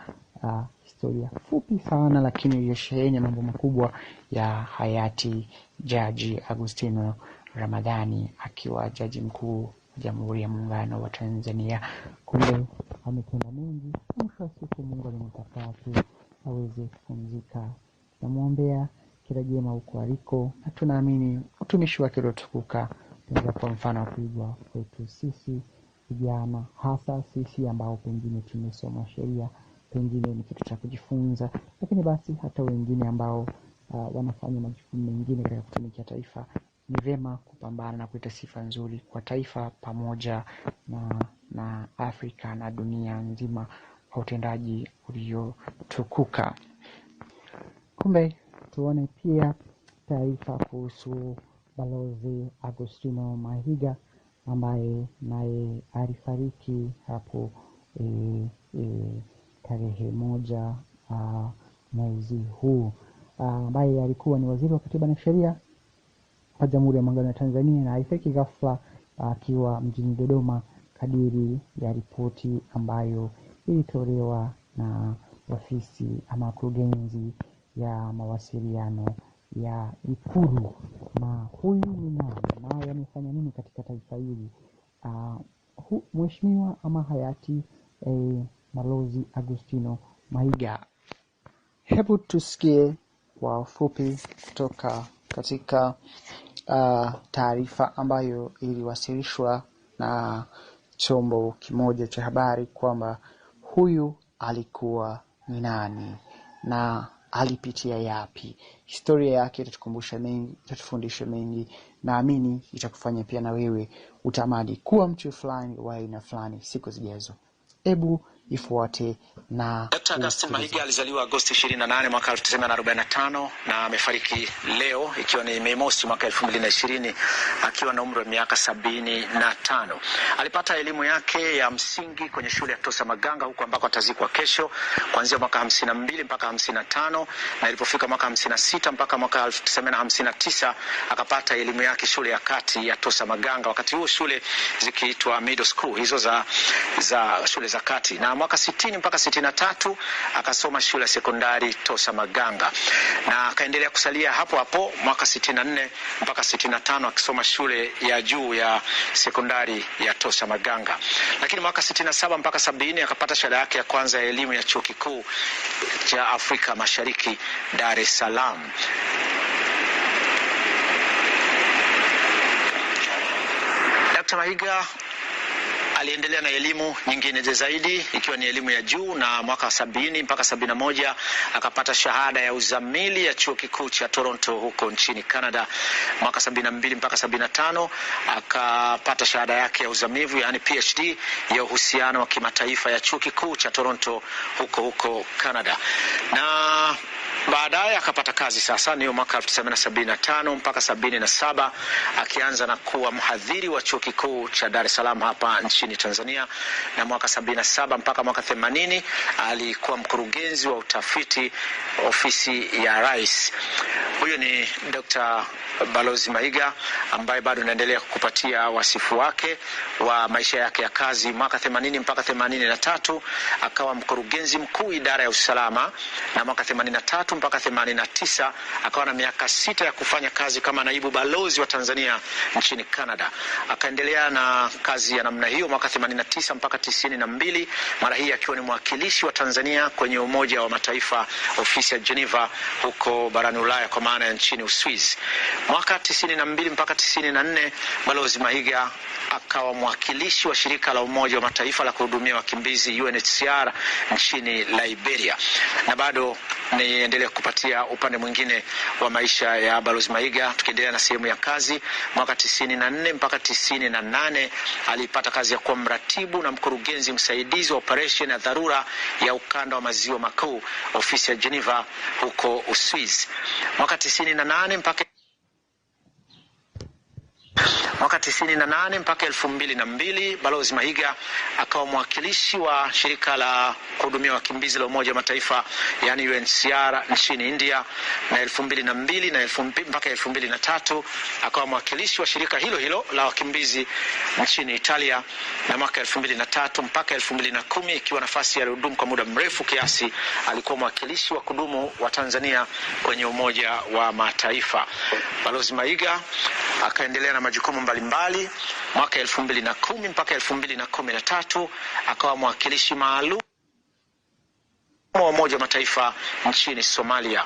B: historia fupi sana, lakini iliyosheheni mambo makubwa ya hayati Jaji Agustino Ramadhani akiwa jaji mkuu wa Jamhuri ya Muungano wa Tanzania. Kumbe ametenda mengi, mwisho wa siku Mungu alimtaka aweze kupumzika. Tunamwombea kila jema huko aliko, na tunaamini utumishi wake uliotukuka unaweza kuwa mfano wa kuigwa kwetu sisi vijana, hasa sisi ambao pengine tumesoma sheria, pengine ni kitu cha kujifunza, lakini basi hata wengine ambao wanafanya majukumu mengine katika kutumikia taifa. Ni vema kupambana na kuleta sifa nzuri kwa taifa pamoja na Afrika na dunia nzima kwa utendaji uliotukuka. Kumbe tuone pia taarifa kuhusu Balozi Agustino Mahiga ambaye naye alifariki hapo tarehe 1 mwezi huu, ambaye alikuwa ni waziri wa katiba na sheria wa Jamhuri ya Muungano wa Tanzania, na alifariki ghafla akiwa mjini Dodoma, kadiri ya ripoti ambayo ilitolewa na ofisi ama kurugenzi ya mawasiliano ya Ikulu. Na huyu ni nani na amefanya nini katika taifa hili? Mheshimiwa ama hayati Balozi Agustino Mahiga. Hebu tusikie kwa ufupi kutoka katika taarifa ambayo iliwasilishwa na chombo kimoja cha habari kwamba huyu alikuwa ni nani na alipitia yapi. Historia yake itatukumbusha mengi, itatufundisha mengi, naamini itakufanya pia na wewe utamani kuwa mtu fulani wa aina fulani siku zijazo. Hebu ifuate na
C: Dr. Agustino Mahiga alizaliwa Agosti 28 mwaka 1945 na amefariki leo ikiwa ni Mei Mosi mwaka 2020 akiwa na umri wa miaka 75. Alipata elimu yake ya msingi kwenye shule ya Tosa Maganga huko ambako atazikwa kesho, kuanzia mwaka 52 mpaka 55, na ilipofika mwaka 56 mpaka mwaka 1959 akapata elimu yake shule ya kati ya Tosa Maganga, wakati huo shule zikiitwa middle school hizo za shule za kati. Na mwaka 60 mpaka 63 akasoma shule ya sekondari Tosa Maganga, na akaendelea kusalia hapo hapo mwaka 64 mpaka 65 akisoma shule ya juu ya sekondari ya Tosa Maganga. Lakini mwaka 67 mpaka 70 akapata shahada yake ya kwanza ya elimu ya chuo kikuu cha Afrika Mashariki Dar es Salaam. Dr. Mahiga aliendelea na elimu nyingine zaidi ikiwa ni elimu ya juu, na mwaka 70 mpaka 71 akapata shahada ya uzamili ya chuo kikuu cha Toronto huko nchini Canada. Mwaka 72 mpaka 75 akapata shahada yake ya uzamivu yani PhD ya uhusiano wa kimataifa ya chuo kikuu cha Toronto huko Canada. Na baadaye akapata kazi sasa ni mwaka 1975 mpaka 77 akianza na kuwa mhadhiri wa chuo kikuu cha Dar es Salaam hapa nchini Tanzania, na mwaka 77 mpaka mwaka 80 alikuwa mkurugenzi wa utafiti ofisi ya Rais. Huyo ni Dr. Balozi Mahiga ambaye bado naendelea kukupatia wasifu wake wa maisha yake ya kazi. Mwaka 80 mpaka 83 akawa mkurugenzi mkuu idara ya usalama, na mwaka 83 mpaka 89 akawa na miaka 6 ya kufanya kazi kama naibu balozi wa Tanzania nchini Canada. Akaendelea na kazi ya namna hiyo mwaka 89 mpaka 92, mara hii akiwa ni mwakilishi wa Tanzania kwenye Umoja wa Mataifa ofisi ya Geneva huko barani Ulaya kwa maana ya nchini Uswizi. Mwaka 92 mpaka 94 Balozi Mahiga akawa mwakilishi wa shirika la Umoja wa Mataifa la kuhudumia wakimbizi UNHCR nchini Liberia. Na bado niendelea kupatia upande mwingine wa maisha ya Balozi Mahiga tukiendelea na sehemu ya kazi. Mwaka 94 mpaka 98 alipata kazi ya kuwa mratibu na mkurugenzi msaidizi wa operation ya dharura ya ukanda wa maziwa makuu ofisi ya Geneva huko Uswizi. Mwaka 98 mpaka 2002 Balozi Mahiga akawa mwakilishi wa shirika la kuhudumia wakimbizi la Umoja wa Mataifa yani UNHCR nchini India, na 2002 na mpaka 2003 akawa mwakilishi wa shirika hilo la wakimbizi nchini Italia, na mwaka 2003 mpaka 2010 ikiwa nafasi ya kudumu kwa muda mrefu kiasi alikuwa mwakilishi wa kudumu wa Tanzania kwenye Umoja wa Mataifa. Balozi Mahiga akaendelea na majukumu mbalimbali. Mwaka 2010 mpaka 2013 akawa mwakilishi maalum wa Umoja wa Mataifa nchini Somalia.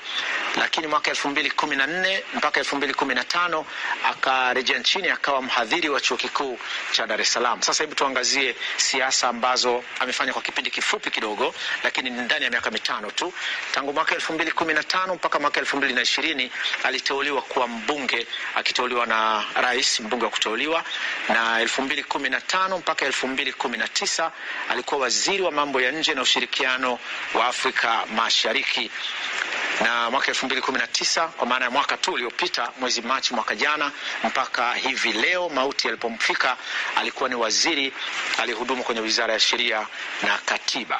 C: Lakini mwaka 2014 mpaka 2015 akarejea nchini akawa mhadhiri wa chuo kikuu cha Dar es Salaam. Sasa hebu tuangazie siasa ambazo amefanya kwa kipindi kifupi kidogo, lakini ndani ya miaka 5 tu. Tangu mwaka 2015 mpaka mwaka 2020 aliteuliwa kuwa mbunge, akiteuliwa na rais, mbunge wa kuteuliwa, na 2015 mpaka 2019 alikuwa waziri wa mambo ya nje na ushirikiano wa Afrika Mashariki. Na mwaka 2019, kwa maana ya mwaka tu uliopita, mwezi Machi mwaka jana, mpaka hivi leo mauti alipomfika, alikuwa ni waziri, alihudumu kwenye Wizara ya Sheria na Katiba.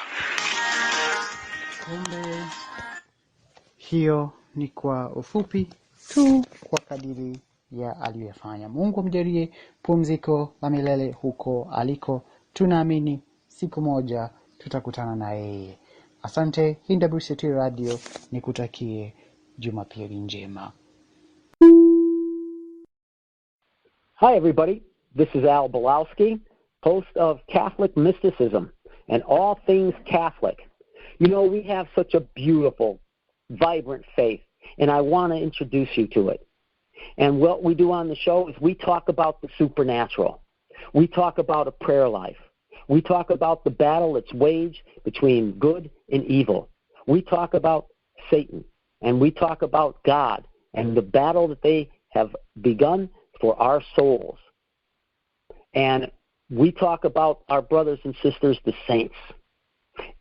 B: Kumbe hiyo ni kwa ufupi tu kwa kadiri ya aliyofanya. Mungu amjalie pumziko la milele huko aliko. Tunaamini siku moja tutakutana na yeye. Asante. Hii WCT Radio, nikutakie Jumapili njema.
D: Hi everybody, this is Al Belowski, host of Catholic Mysticism and all things Catholic. You know, we have such a beautiful, vibrant faith, and I want to introduce you to it. And what we do on the show is we talk about the supernatural. We talk about a prayer life. We talk about the battle that's waged between good and evil. We talk about Satan, and we talk about God and the battle that they have begun for our souls. And we talk about our brothers and sisters, the saints.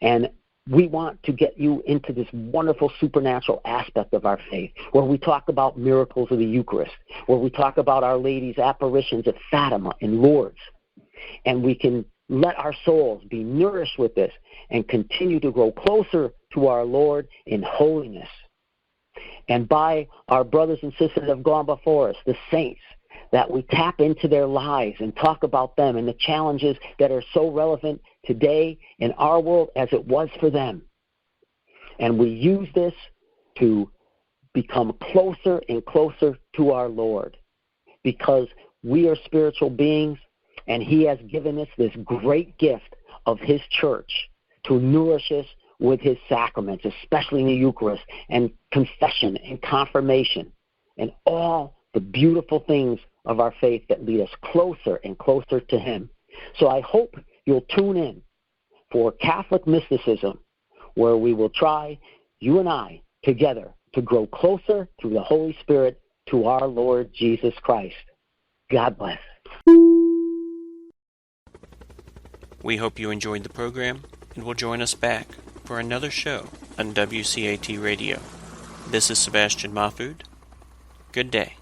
D: And we want to get you into this wonderful supernatural aspect of our faith, where we talk about miracles of the Eucharist, where we talk about Our Lady's apparitions at Fatima and Lourdes. And we can let our souls be nourished with this and continue to grow closer to our Lord in holiness. And by our brothers and sisters that have gone before us, the saints, that we tap into their lives and talk about them and the challenges that are so relevant today in our world as it was for them. And we use this to become closer and closer to our Lord, because we are spiritual beings, and He has given us this great gift of His church to nourish us with His sacraments, especially in the Eucharist and confession and confirmation and all the beautiful things of our faith that lead us closer and closer to Him. So I hope you'll tune in for Catholic Mysticism, where we will try, you and I, together to grow closer through the Holy Spirit to our Lord Jesus Christ. God bless.
A: We hope you enjoyed the program and will join us back for another show on WCAT Radio. This is Sebastian Mahfoud. Good day.